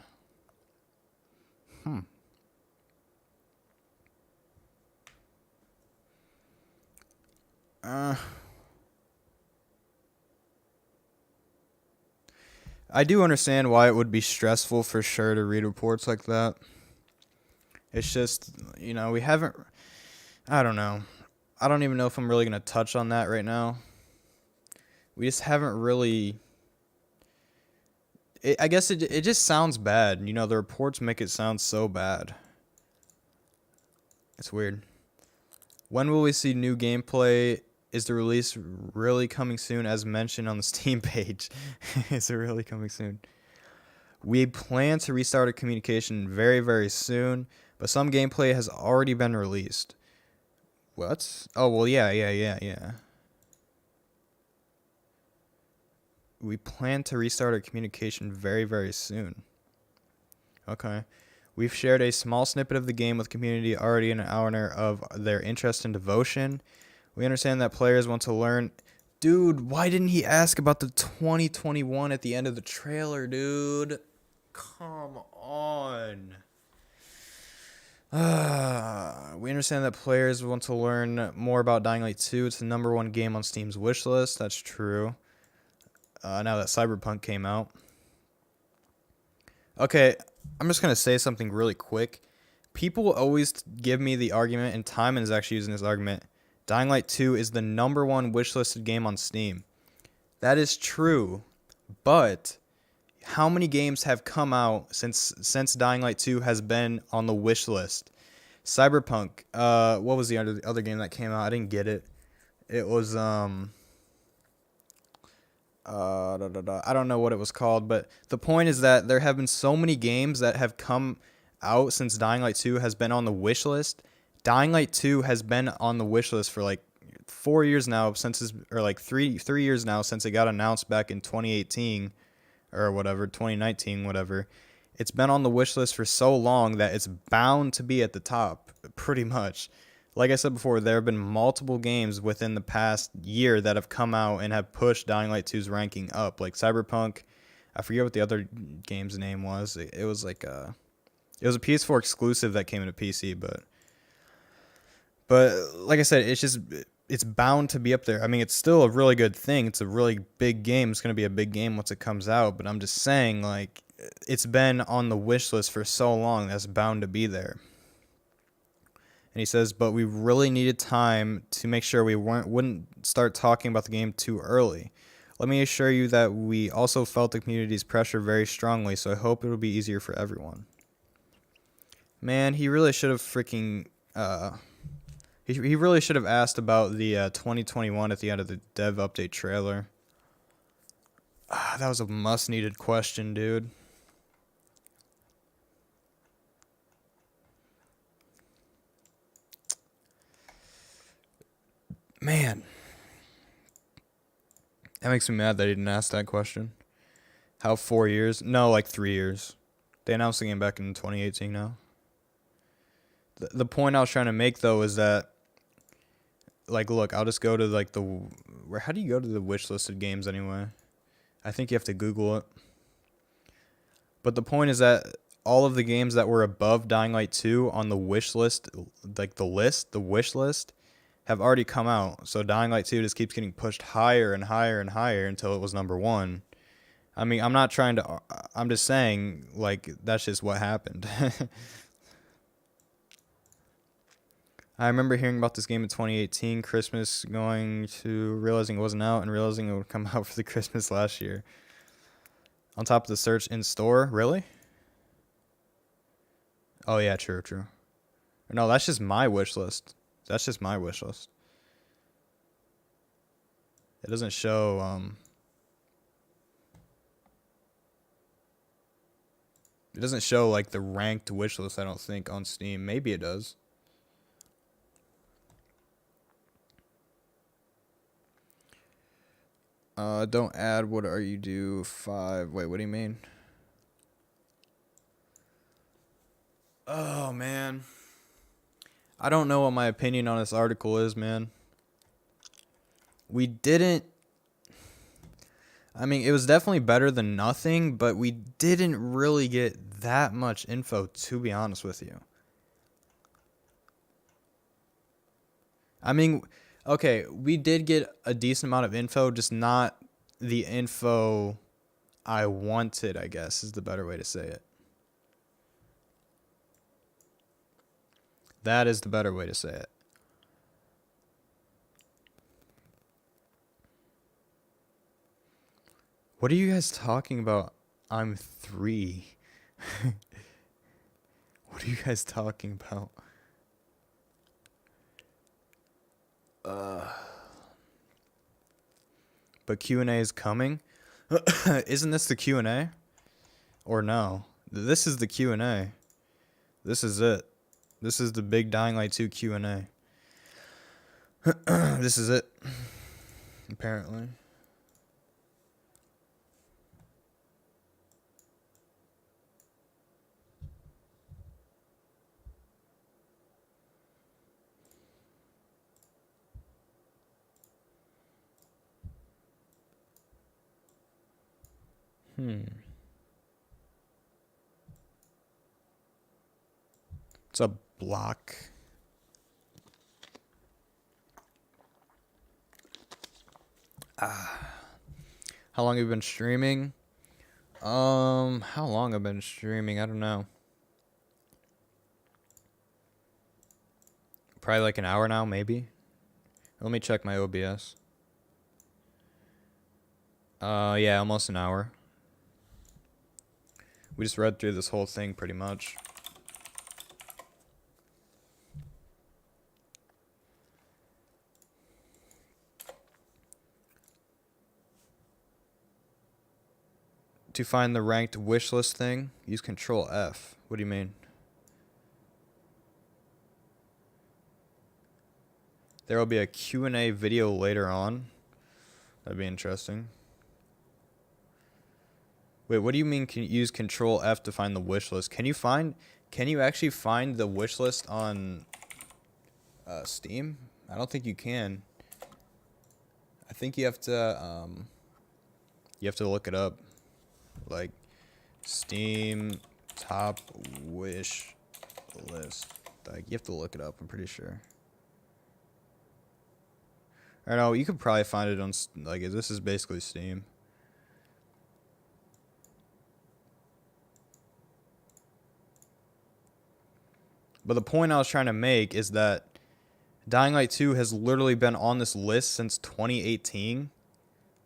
Uh, I do understand why it would be stressful for sure to read reports like that. It's just, we haven't. I don't know. I don't even know if I'm really going to touch on that right now. We just haven't really. I guess it just sounds bad. The reports make it sound so bad. It's weird. When will we see new gameplay? Is the release really coming soon, as mentioned on the Steam page? Is it really coming soon? We plan to restart our communication very, very soon, but some gameplay has already been released. What? Oh, well, yeah. We plan to restart our communication very, very soon. Okay. We've shared a small snippet of the game with the community already in honor of their interest and devotion. We understand that players want to learn. Dude, why didn't he ask about the 2021 at the end of the trailer, dude? Come on. We understand that players want to learn more about Dying Light 2. It's the #1 game on Steam's wishlist. That's true. Now that Cyberpunk came out. Okay, I'm just going to say something really quick. People always give me the argument, and Timon is actually using this argument. Dying Light 2 is the #1 wishlisted game on Steam. That is true, but how many games have come out since Dying Light 2 has been on the wish list? Cyberpunk. What was the other game that came out? I didn't get it. It was I don't know what it was called, but the point is that there have been so many games that have come out since Dying Light 2 has been on the wish list. Dying Light 2 has been on the wish list for like 4 years now, or like three years now since it got announced back in 2018 or whatever, 2019, whatever. It's been on the wish list for so long that it's bound to be at the top, pretty much. Like I said before, there have been multiple games within the past year that have come out and have pushed Dying Light 2's ranking up. Like Cyberpunk, I forget what the other game's name was. It was like it was a PS4 exclusive that came into PC, but like I said, it's bound to be up there. I mean, it's still a really good thing. It's a really big game. It's going to be a big game once it comes out, but I'm just saying, like, it's been on the wish list for so long that's bound to be there. And he says, but we really needed time to make sure we wouldn't start talking about the game too early. Let me assure you that we also felt the community's pressure very strongly, so I hope it'll be easier for everyone. Man, he really should have freaking... He really should have asked about the 2021 at the end of the dev update trailer. That was a must-needed question, dude. Man. That makes me mad that he didn't ask that question. How 4 years? No, like 3 years. They announced the game back in 2018 now. The point I was trying to make, though, is that, like, look, I'll just go to, like, how do you go to the wish-listed games anyway? I think you have to Google it. But the point is that all of the games that were above Dying Light 2 on the wish list, like the wish list, have already come out. So Dying Light 2 just keeps getting pushed higher and higher and higher until it was #1. I mean, I'm just saying, like, that's just what happened. I remember hearing about this game in 2018, Christmas, going to realizing it wasn't out and realizing it would come out for the Christmas last year. On top of the search in store, really? Oh yeah, true. No, that's just my wish list. That's just my wish list. It doesn't show it doesn't show like the ranked wish list, I don't think, on Steam. Maybe it does. Don't add. What are you do? 5. Wait, what do you mean? Oh, man. I don't know what my opinion on this article is, man. We didn't. I mean, it was definitely better than nothing, but we didn't really get that much info, to be honest with you. I mean, okay, we did get a decent amount of info, just not the info I wanted, I guess, is the better way to say it. That is the better way to say it. What are you guys talking about? I'm 3. What are you guys talking about? But Q&A is coming? Isn't this the Q&A? Or no? This is the Q&A. This is it. This is the big Dying Light 2 Q&A. This is it. Apparently. It's a block. How long have you been streaming? How long I've been streaming? I don't know. Probably like an hour now, maybe. Let me check my OBS. Yeah, almost an hour. We just read through this whole thing pretty much. To find the ranked wish list thing, use Control F. What do you mean? There will be a Q&A video later on. That'd be interesting. Wait, what do you mean can you use Control F to find the wish list? Can you actually find the wish list on Steam? I don't think you can. I think you have to look it up. Like Steam top wish list. Like you have to look it up, I'm pretty sure. I don't know, you could probably find it on like this is basically Steam. But the point I was trying to make is that Dying Light 2 has literally been on this list since 2018.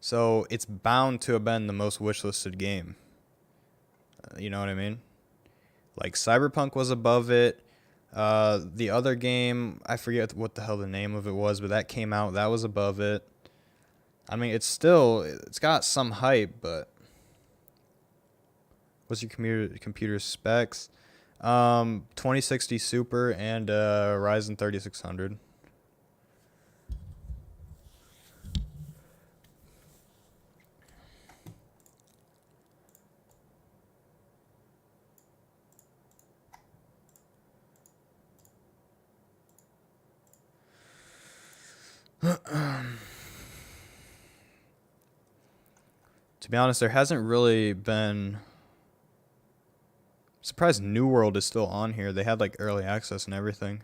So it's bound to have been the most wishlisted game. You know what I mean? Like Cyberpunk was above it. The other game, I forget what the hell the name of it was, but that came out. That was above it. I mean, it's got some hype, but what's your computer specs? 2060 Super and Ryzen 3600. To be honest, there hasn't really been. I'm surprised New World is still on here. They had like early access and everything.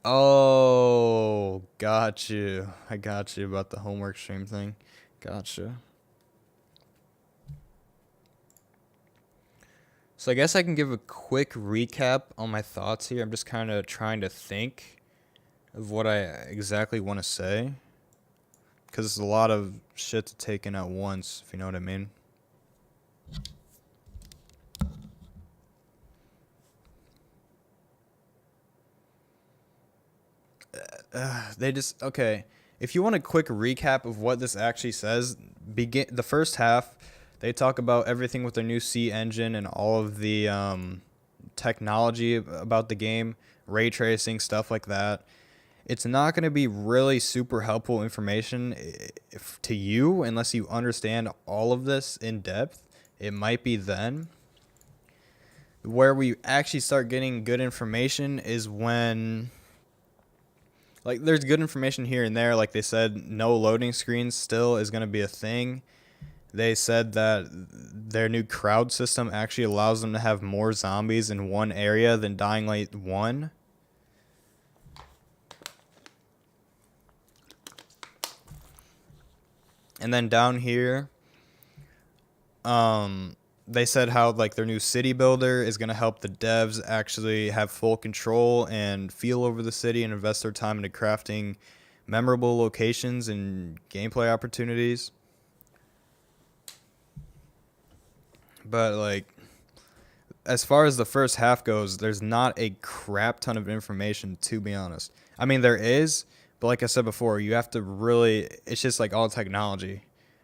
Oh, got you. I got you about the homework stream thing. Gotcha. So I guess I can give a quick recap on my thoughts here. I'm just kind of trying to think of what I exactly want to say. Because it's a lot of shit to take in at once, if you know what I mean. Okay. If you want a quick recap of what this actually says, the first half, they talk about everything with their new C engine and all of the technology about the game, ray tracing, stuff like that. It's not going to be really super helpful information to you unless you understand all of this in depth. It might be then. Where we actually start getting good information is when, like, there's good information here and there. Like they said, no loading screens still is going to be a thing. They said that their new crowd system actually allows them to have more zombies in one area than Dying Light 1. And then down here, they said how like their new city builder is going to help the devs actually have full control and feel over the city and invest their time into crafting memorable locations and gameplay opportunities. But like, as far as the first half goes, there's not a crap ton of information, to be honest. I mean, there is, but like I said before, you have to really, it's just like all technology.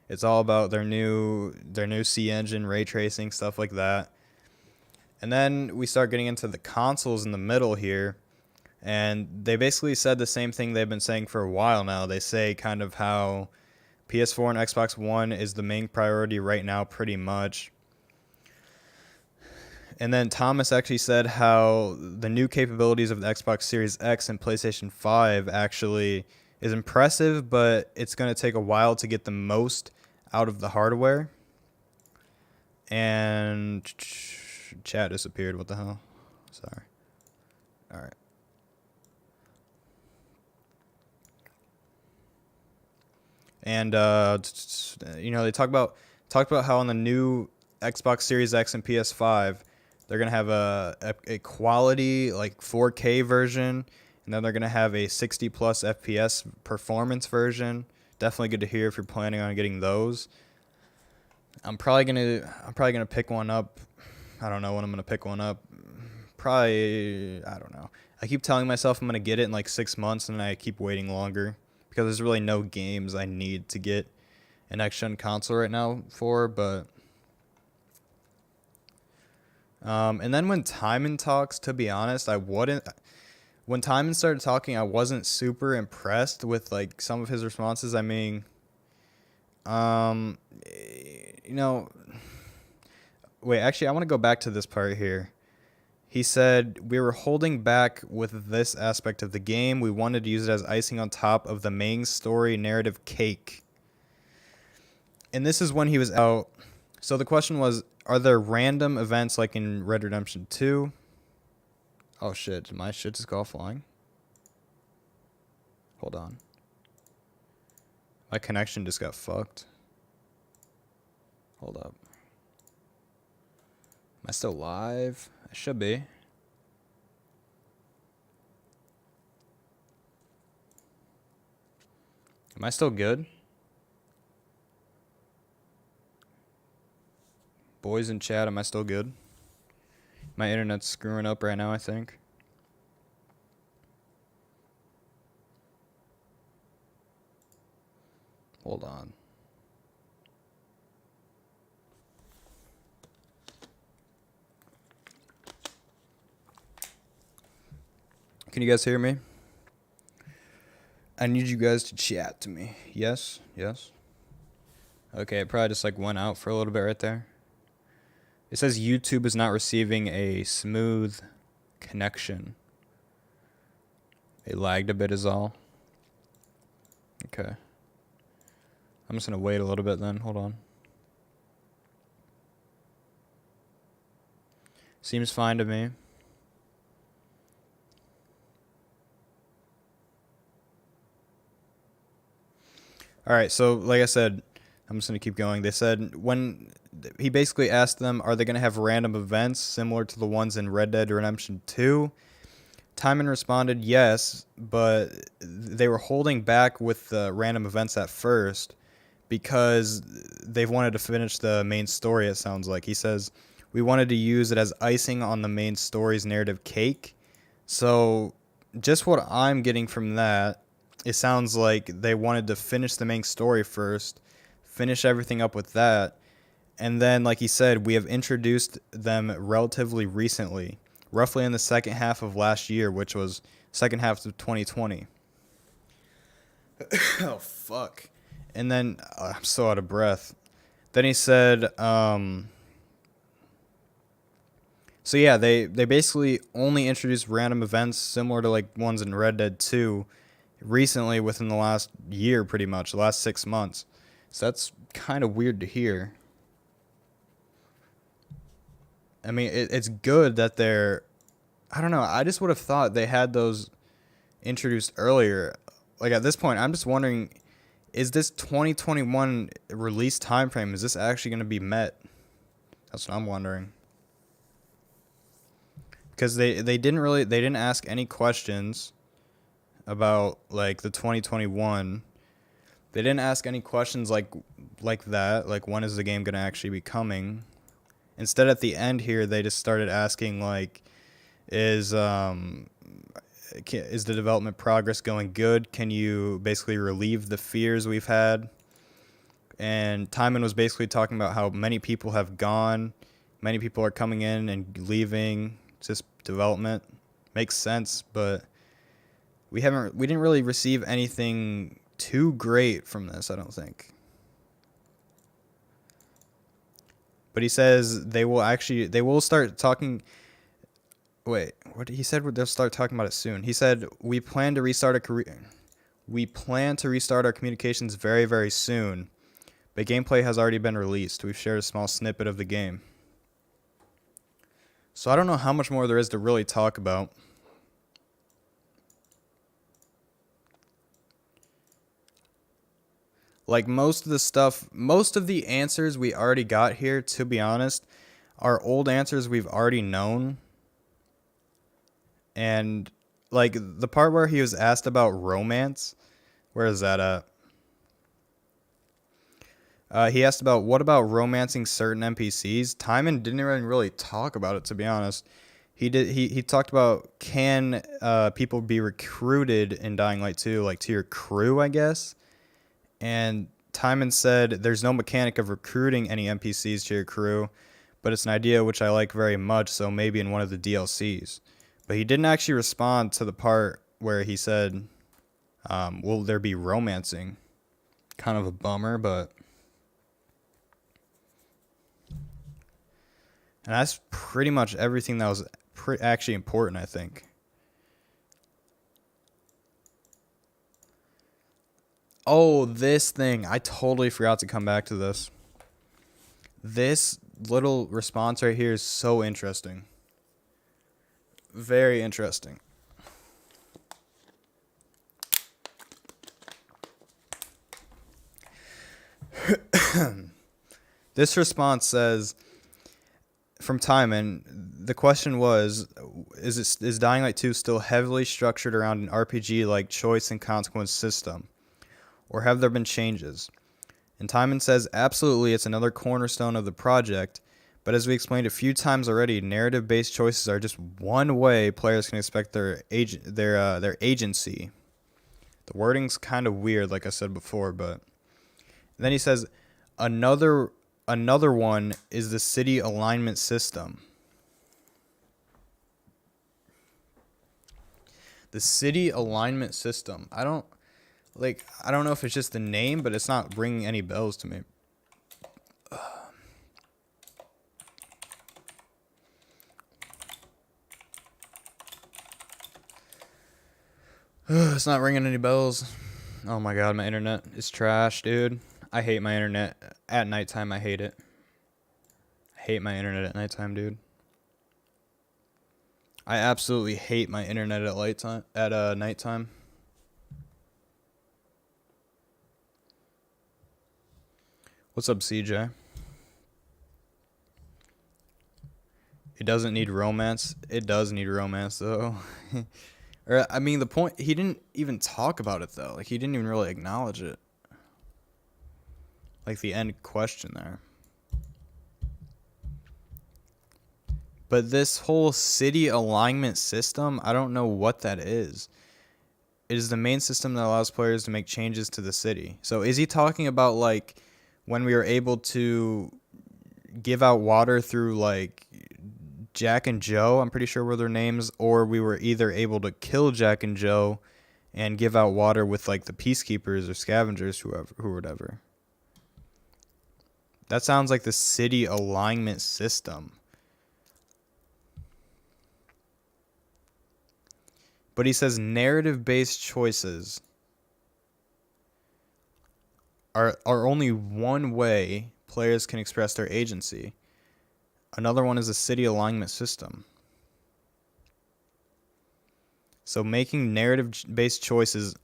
It's all about their new C engine, ray tracing, stuff like that. And then we start getting into the consoles in the middle here, and they basically said the same thing they've been saying for a while now. They say kind of how PS4 and Xbox One is the main priority right now, pretty much. And then Thomas actually said how the new capabilities of the Xbox Series X and PlayStation 5 actually is impressive, but it's going to take a while to get the most out of the hardware. And chat disappeared. What the hell? Sorry. All right. And they talked about how on the new Xbox Series X and PS5, they're going to have a quality, like 4K version, and then they're going to have a 60 plus FPS performance version. Definitely good to hear if you're planning on getting those. I'm probably going to pick one up. I don't know when I'm going to pick one up. Probably, I don't know. I keep telling myself I'm going to get it in like 6 months, and I keep waiting longer because there's really no games I need to get an next-gen console right now for, but and then when Timon talks, to be honest, when Timon started talking, I wasn't super impressed with like some of his responses. I mean, wait, actually, I want to go back to this part here. He said, we were holding back with this aspect of the game. We wanted to use it as icing on top of the main story narrative cake. And this is when he was out. So the question was, are there random events like in Red Dead Redemption 2? Oh shit, did my shit just go offline? Hold on. My connection just got fucked. Hold up. Am I still live? I should be. Am I still good? Boys in chat, am I still good? My internet's screwing up right now, I think. Hold on. Can you guys hear me? I need you guys to chat to me. Yes? Yes? Okay, it probably just like went out for a little bit right there. It says YouTube is not receiving a smooth connection. It lagged a bit is all. Okay. I'm just going to wait a little bit then. Hold on. Seems fine to me. All right, so like I said, I'm just going to keep going. They said when he basically asked them, are they going to have random events similar to the ones in Red Dead Redemption 2? Timon responded, yes, but they were holding back with the random events at first because they've wanted to finish the main story, it sounds like. He says, we wanted to use it as icing on the main story's narrative cake. So just what I'm getting from that, it sounds like they wanted to finish the main story first, finish everything up with that, and then, like he said, we have introduced them relatively recently. roughly in the second half of last year, which was second half of 2020. Oh, fuck. And then, I'm so out of breath. Then he said, so yeah, they basically only introduced random events similar to like ones in Red Dead 2 recently within the last year, pretty much, the last 6 months. So that's kind of weird to hear. I mean, it's good that they're, I don't know, I just would have thought they had those introduced earlier. Like at this point, I'm just wondering, is this 2021 release time frame, is this actually going to be met? That's what I'm wondering. Because they didn't ask any questions about like the 2021. They didn't ask any questions like that, like when is the game going to actually be coming? Instead, at the end here, they just started asking like, is the development progress going good? Can you basically relieve the fears we've had? And Timon was basically talking about how many people have gone, many people are coming in and leaving. Just development makes sense, but we didn't really receive anything too great from this, I don't think. But he says they will start talking. Wait, what he said? They'll start talking about it soon. He said we plan to restart our communications very, very soon. But gameplay has already been released. We've shared a small snippet of the game. So I don't know how much more there is to really talk about. Like most of the answers we already got here, to be honest, are old answers we've already known. And like the part where he was asked about romance, where is that at? He asked about what about romancing certain NPCs. Timon didn't even really talk about it, to be honest. He talked about can people be recruited in Dying Light 2, like to your crew, I guess. And Timon said there's no mechanic of recruiting any NPCs to your crew, but it's an idea which I like very much, so maybe in one of the DLCs. But he didn't actually respond to the part where he said, will there be romancing? Kind of a bummer, but... And that's pretty much everything that was actually important, I think. Oh, this thing. I totally forgot to come back to this. This little response right here is so interesting. Very interesting. This response says, from Timon, the question was, is Dying Light 2 still heavily structured around an RPG-like choice and consequence system? Or have there been changes? And Timon says, absolutely, it's another cornerstone of the project, but as we explained a few times already, narrative-based choices are just one way players can expect their agency. The wording's kind of weird, like I said before, but... And then he says, another one is the city alignment system. The city alignment system. I don't know if it's just the name, but it's not ringing any bells to me. It's not ringing any bells. Oh my god, my internet is trash, dude. I hate my internet at nighttime. I hate it. I hate my internet at nighttime, dude. I absolutely hate my internet at nighttime. What's up, CJ? It doesn't need romance. It does need romance, though. Or, I mean, the point... He didn't even talk about it, though. Like, he didn't even really acknowledge it. Like, the end question there. But this whole city alignment system, I don't know what that is. It is the main system that allows players to make changes to the city. So, is he talking about, like, when we were able to give out water through, like... Jack and Joe, I'm pretty sure were their names, or we were either able to kill Jack and Joe and give out water with like the peacekeepers or scavengers, who whatever. That sounds like the city alignment system. But he says narrative-based choices are only one way players can express their agency. Another one is a city alignment system. So making narrative-based choices,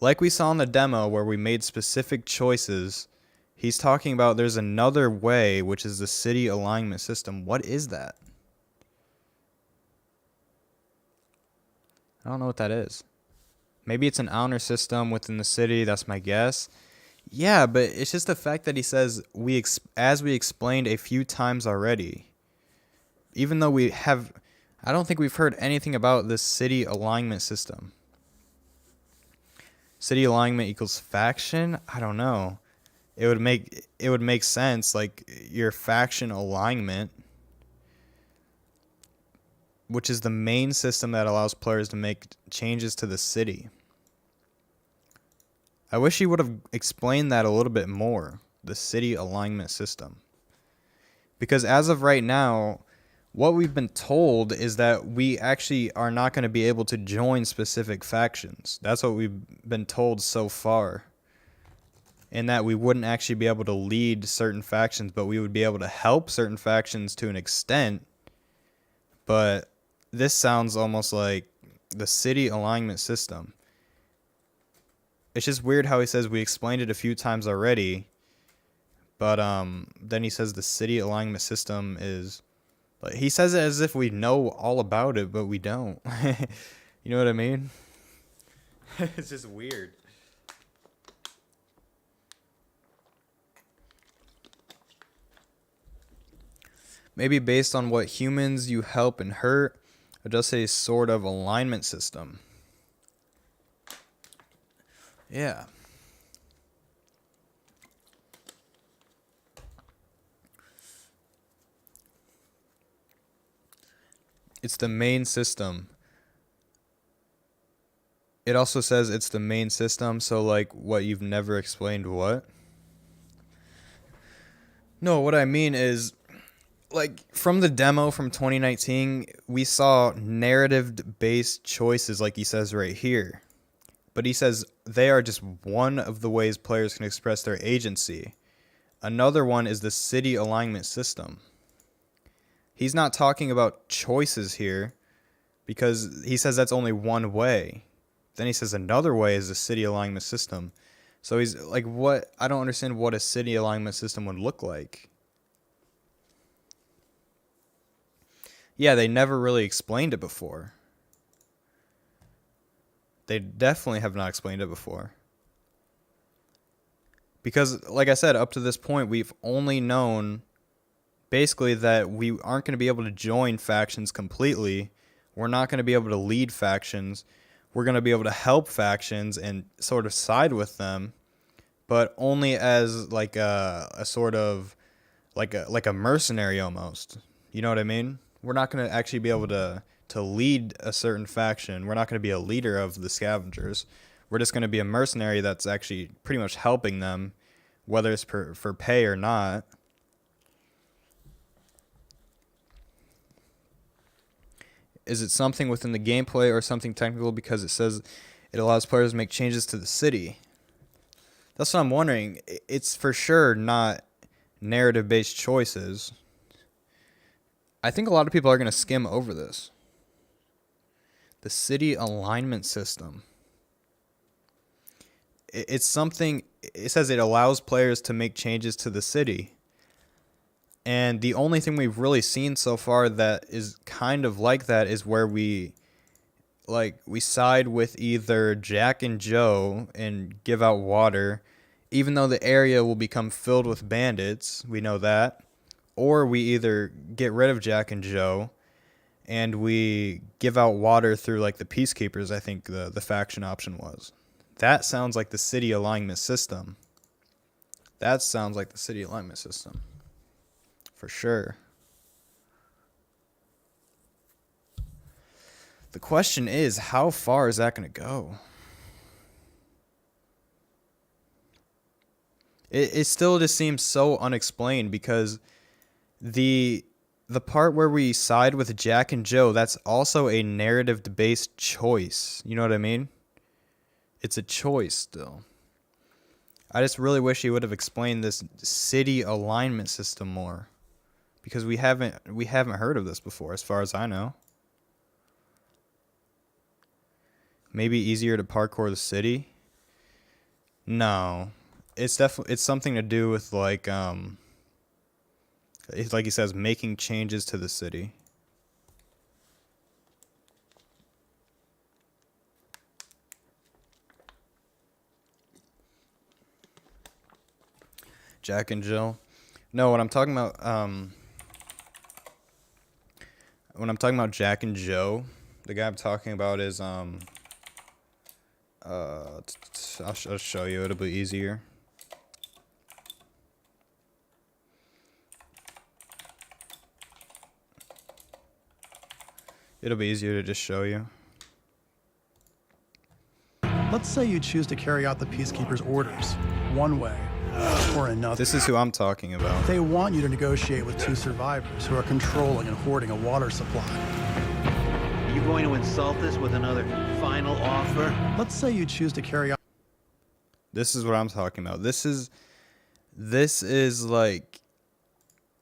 like we saw in the demo where we made specific choices, he's talking about there's another way, which is the city alignment system. What is that? I don't know what that is. Maybe it's an honor system within the city. That's my guess. Yeah, but it's just the fact that he says as we explained a few times already. Even though I don't think we've heard anything about this city alignment system. City alignment equals faction? I don't know. It would make sense, like your faction alignment, which is the main system that allows players to make changes to the city. I wish he would have explained that a little bit more, the city alignment system. Because as of right now, what we've been told is that we actually are not going to be able to join specific factions. That's what we've been told so far. And that we wouldn't actually be able to lead certain factions, but we would be able to help certain factions to an extent. But this sounds almost like the city alignment system. It's just weird how he says we explained it a few times already, but then he says the city alignment system is, like, he says it as if we know all about it, but we don't. You know what I mean? It's just weird. Maybe based on what humans you help and hurt, or just a sort of alignment system. Yeah. It's the main system. It also says it's the main system, so like what you've never explained what? No, what I mean is, like, from the demo from 2019, we saw narrative-based choices, like he says right here. But he says they are just one of the ways players can express their agency. Another one is the city alignment system. He's not talking about choices here because he says that's only one way. Then he says another way is the city alignment system. So he's like, what? I don't understand what a city alignment system would look like. Yeah, they never really explained it before. They definitely have not explained it before. Because, like I said, up to this point, we've only known basically that we aren't going to be able to join factions completely. We're not going to be able to lead factions. We're going to be able to help factions and sort of side with them, but only as like a sort of like a mercenary almost. You know what I mean? We're not going to actually be able to lead a certain faction. We're not going to be a leader of the scavengers. We're just going to be a mercenary that's actually pretty much helping them, whether it's for pay or not. Is it something within the gameplay or something technical because it says it allows players to make changes to the city? That's what I'm wondering. It's for sure not narrative-based choices. I think a lot of people are going to skim over this. The city alignment system. It's something, it says it allows players to make changes to the city. And the only thing we've really seen so far that is kind of like that is where we side with either Jack and Joe and give out water, even though the area will become filled with bandits, we know that. Or we either get rid of Jack and Joe and we give out water through like the peacekeepers, I think the faction option was. That sounds like the city alignment system. That sounds like the city alignment system. For sure. The question is, how far is that going to go? It still just seems so unexplained because the part where we side with Jack and Joe, that's also a narrative-based choice. You know what I mean? It's a choice still. I just really wish he would have explained this city alignment system more, because we haven't heard of this before, as far as I know. Maybe easier to parkour the city? No. It's definitely something to do with like it's like he says, making changes to the city. Jack and Jill. No, what I'm talking about when I'm talking about Jack and Joe, the guy I'm talking about is I'll show you, it'll be easier. It'll be easier to just show you. Let's say you choose to carry out the Peacekeepers' orders, one way or another. This is who I'm talking about. They want you to negotiate with two survivors who are controlling and hoarding a water supply. Are you going to insult us with another final offer? Let's say you choose to carry out... This is what I'm talking about. This is like...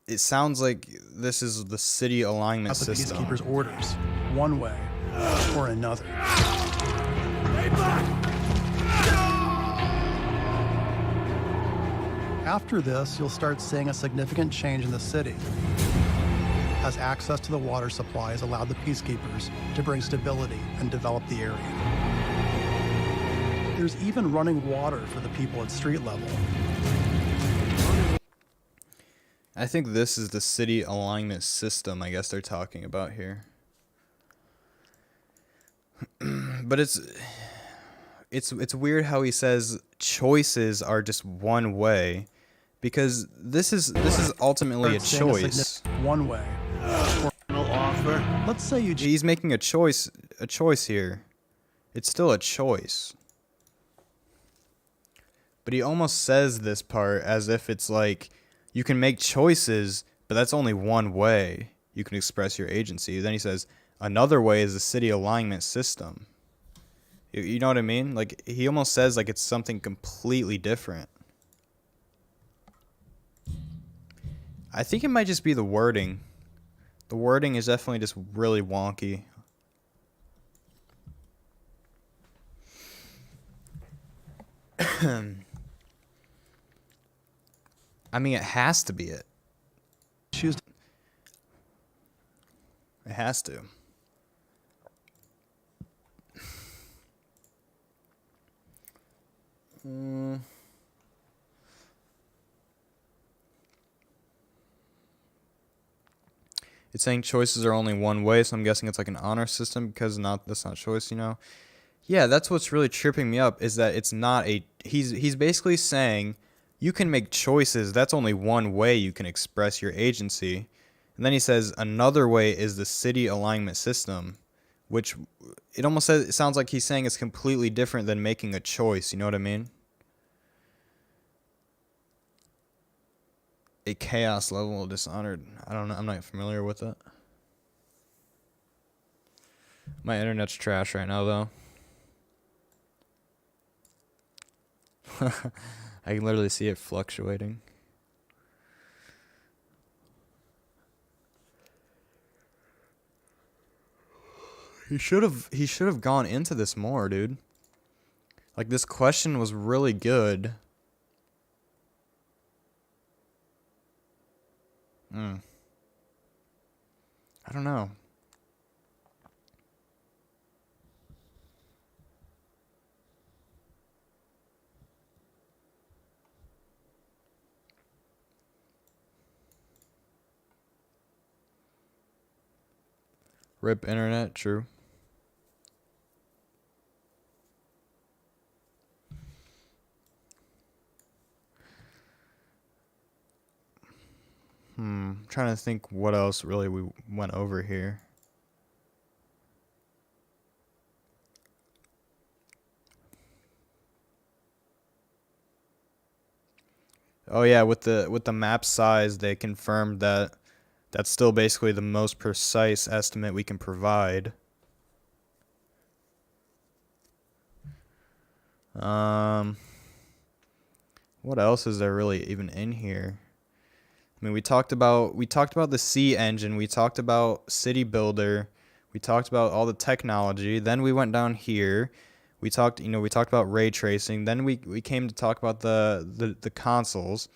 It sounds like this is the city alignment system. The Peacekeepers' orders, one way or another. After this, you'll start seeing a significant change in the city, as access to the water supply has allowed the Peacekeepers to bring stability and develop the area. There's even running water for the people at street level. I think this is the city alignment system, I guess they're talking about here. But it's weird how he says choices are just one way, because this is ultimately a choice. One way. Offer. Let's say you... He's making a choice here. It's still a choice. But he almost says this part as if it's like, you can make choices, but that's only one way you can express your agency. Then he says, another way is the city alignment system. You know what I mean? Like, he almost says like it's something completely different. I think it might just be the wording. The wording is definitely just really wonky. I mean, it has to be it. Choose. It has to. It's saying choices are only one way, so I'm guessing it's like an honor system, because that's not choice, you know? Yeah, that's what's really tripping me up, is that it's not a... He's basically saying you can make choices, that's only one way you can express your agency. And then he says another way is the city alignment system, which it sounds like he's saying it's completely different than making a choice, you know what I mean? A chaos level of Dishonored. I don't know, I'm not familiar with it. My internet's trash right now, though. I can literally see it fluctuating. He should have gone into this more, dude. Like, this question was really good. I don't know. Rip internet, true. Trying to think what else really we went over here. Oh yeah, with the map size, they confirmed that that's still basically the most precise estimate we can provide. Um, what else is there really even in here? I mean, we talked about the C engine, we talked about City Builder, we talked about all the technology. Then we went down here. We talked about ray tracing. Then we came to talk about the consoles.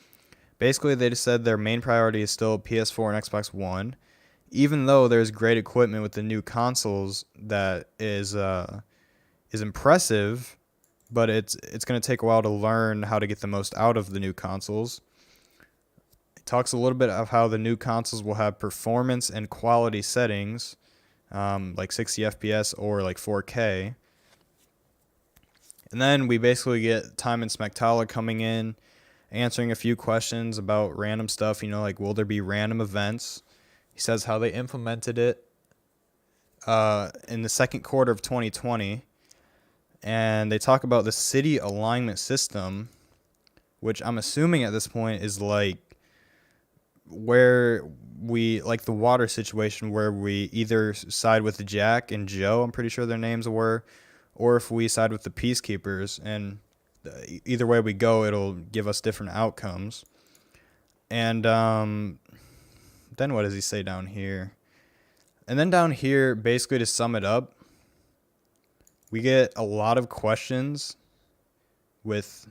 Basically, they just said their main priority is still PS4 and Xbox One, even though there's great equipment with the new consoles that is impressive, but it's going to take a while to learn how to get the most out of the new consoles. It talks a little bit of how the new consoles will have performance and quality settings, like 60 FPS or like 4K. And then we basically get Time and Smectala coming in, answering a few questions about random stuff, like will there be random events? He says how they implemented it in the second quarter of 2020. And they talk about the city alignment system, which I'm assuming at this point is like where like the water situation where we either side with Jack and Joe, I'm pretty sure their names were, or if we side with the peacekeepers. And either way we go, it'll give us different outcomes. And then what does he say down here? And then down here, basically to sum it up, we get a lot of questions with,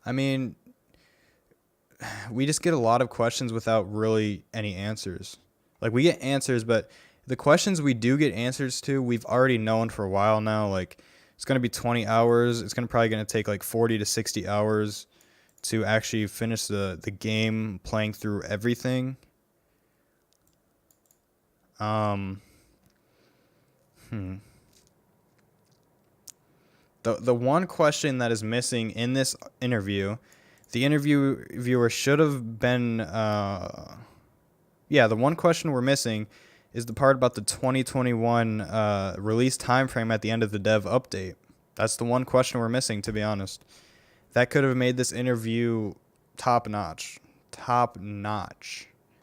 I mean, we just get a lot of questions without really any answers. Like, we get answers, but the questions we do get answers to, we've already known for a while now. Like, it's going to be 20 hours. It's probably going to take like 40 to 60 hours to actually finish the game, playing through everything. The one question that is missing in this interview, the interviewer should have been, the one question we're missing is the part about the 2021 release timeframe at the end of the dev update. That's the one question we're missing, to be honest. That could have made this interview top notch,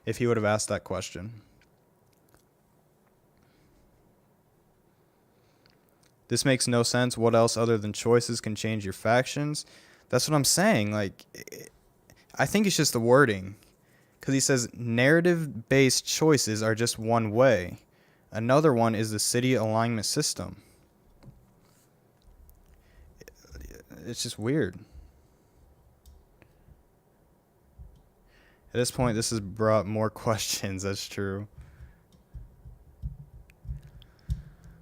if he would have asked that question. This makes no sense. What else other than choices can change your factions? That's what I'm saying. Like, I think it's just the wording. Because he says narrative-based choices are just one way. Another one is the city alignment system. It's just weird. At this point, this has brought more questions. That's true.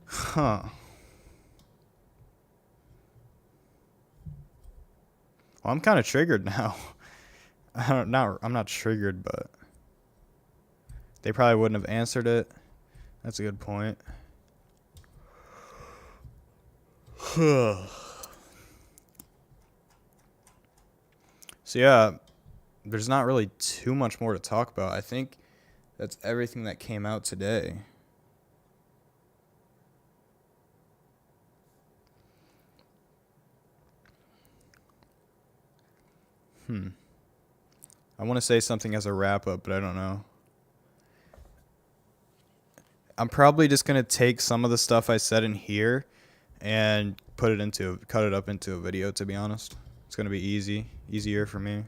Huh. Well, I'm kind of triggered now. I'm not triggered, but they probably wouldn't have answered it. That's a good point. So yeah, there's not really too much more to talk about. I think that's everything that came out today. I want to say something as a wrap up, but I don't know. I'm probably just going to take some of the stuff I said in here and cut it up into a video, to be honest. It's going to be easier for me.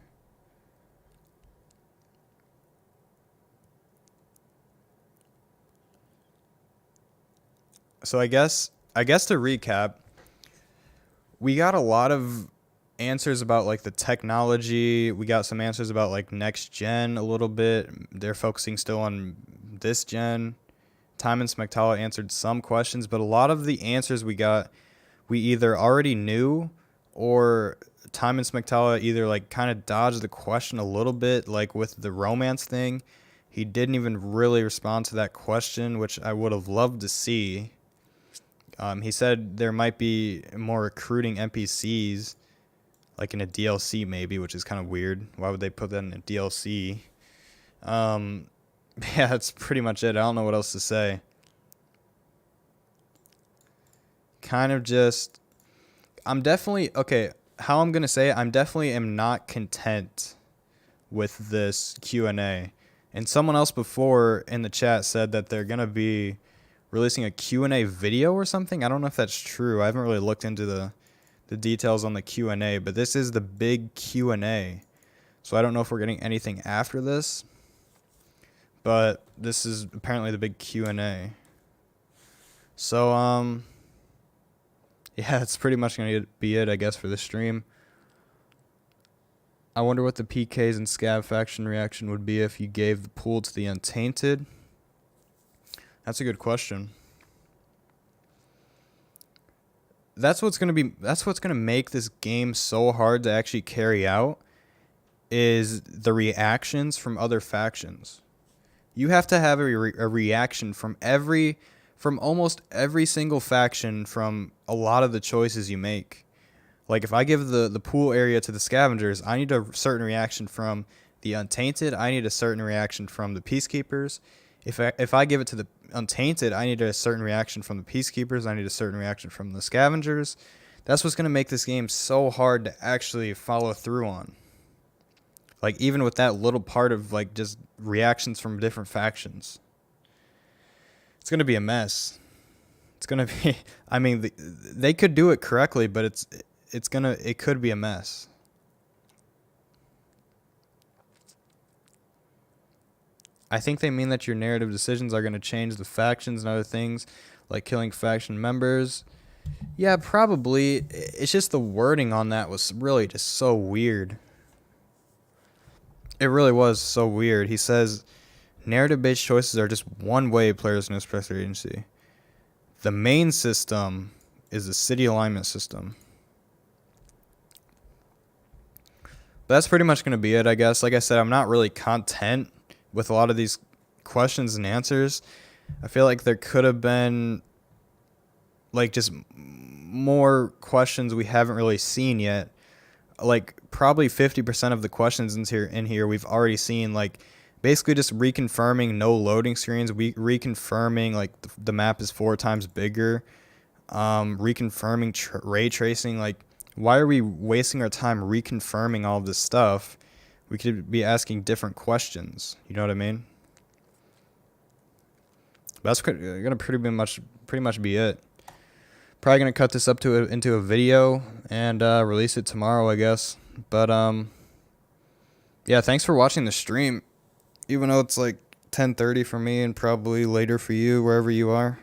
So I guess to recap, we got a lot of answers about like the technology. We got some answers about like next gen a little bit. They're focusing still on this gen. Time and Smectala answered some questions, but a lot of the answers we got, we either already knew, or Time and Smectala either like kind of dodged the question a little bit, like with the romance thing. He didn't even really respond to that question, which I would have loved to see. He said there might be more recruiting NPCs, like in a DLC maybe, which is kind of weird. Why would they put that in a DLC? Yeah, that's pretty much it. I don't know what else to say. Kind of just, I'm definitely, okay, how I'm going to say it, I'm definitely am not content with this Q&A. And someone else before in the chat said that they're going to be releasing a Q&A video or something. I don't know if that's true. I haven't really looked into the details on the Q&A, but this is the big Q&A. So I don't know if we're getting anything after this, but this is apparently the big Q&A. So, yeah, it's pretty much going to be it, I guess, for the stream. I wonder what the PKs and Scav faction reaction would be if you gave the pool to the Untainted. That's a good question. That's what's going to make this game so hard to actually carry out, is the reactions from other factions. You have to have a reaction from almost every single faction from a lot of the choices you make. Like, if I give the pool area to the Scavengers, I need a certain reaction from the Untainted. I need a certain reaction from the Peacekeepers. If I give it to the Untainted, I need a certain reaction from the Peacekeepers. I need a certain reaction from the Scavengers. That's what's going to make this game so hard to actually follow through on. Like, even with that little part of, like, just reactions from different factions. It's going to be a mess. It's going to be... I mean, they could do it correctly, but it could be a mess. I think they mean that your narrative decisions are going to change the factions and other things, like killing faction members. Yeah, probably. It's just the wording on that was really just so weird. It really was so weird. He says, narrative-based choices are just one way players can express their agency. The main system is the city alignment system. But that's pretty much going to be it, I guess. Like I said, I'm not really content with a lot of these questions and answers. I feel like there could have been, like, just more questions we haven't really seen yet. Like, probably 50% of the questions in here we've already seen. Like, basically just reconfirming no loading screens, reconfirming, like, the map is 4 times bigger, reconfirming ray tracing. Like, why are we wasting our time reconfirming all of this stuff? We could be asking different questions. You know what I mean? That's gonna pretty much be it. Probably gonna cut this up into a video and release it tomorrow, I guess. But yeah, thanks for watching the stream. Even though it's like 10:30 for me and probably later for you, wherever you are.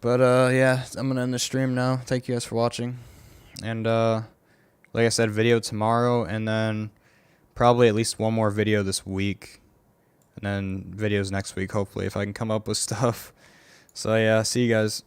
But yeah, I'm gonna end the stream now. Thank you guys for watching. And like I said, video tomorrow, and then probably at least one more video this week, and then videos next week, hopefully, if I can come up with stuff. So yeah, see you guys.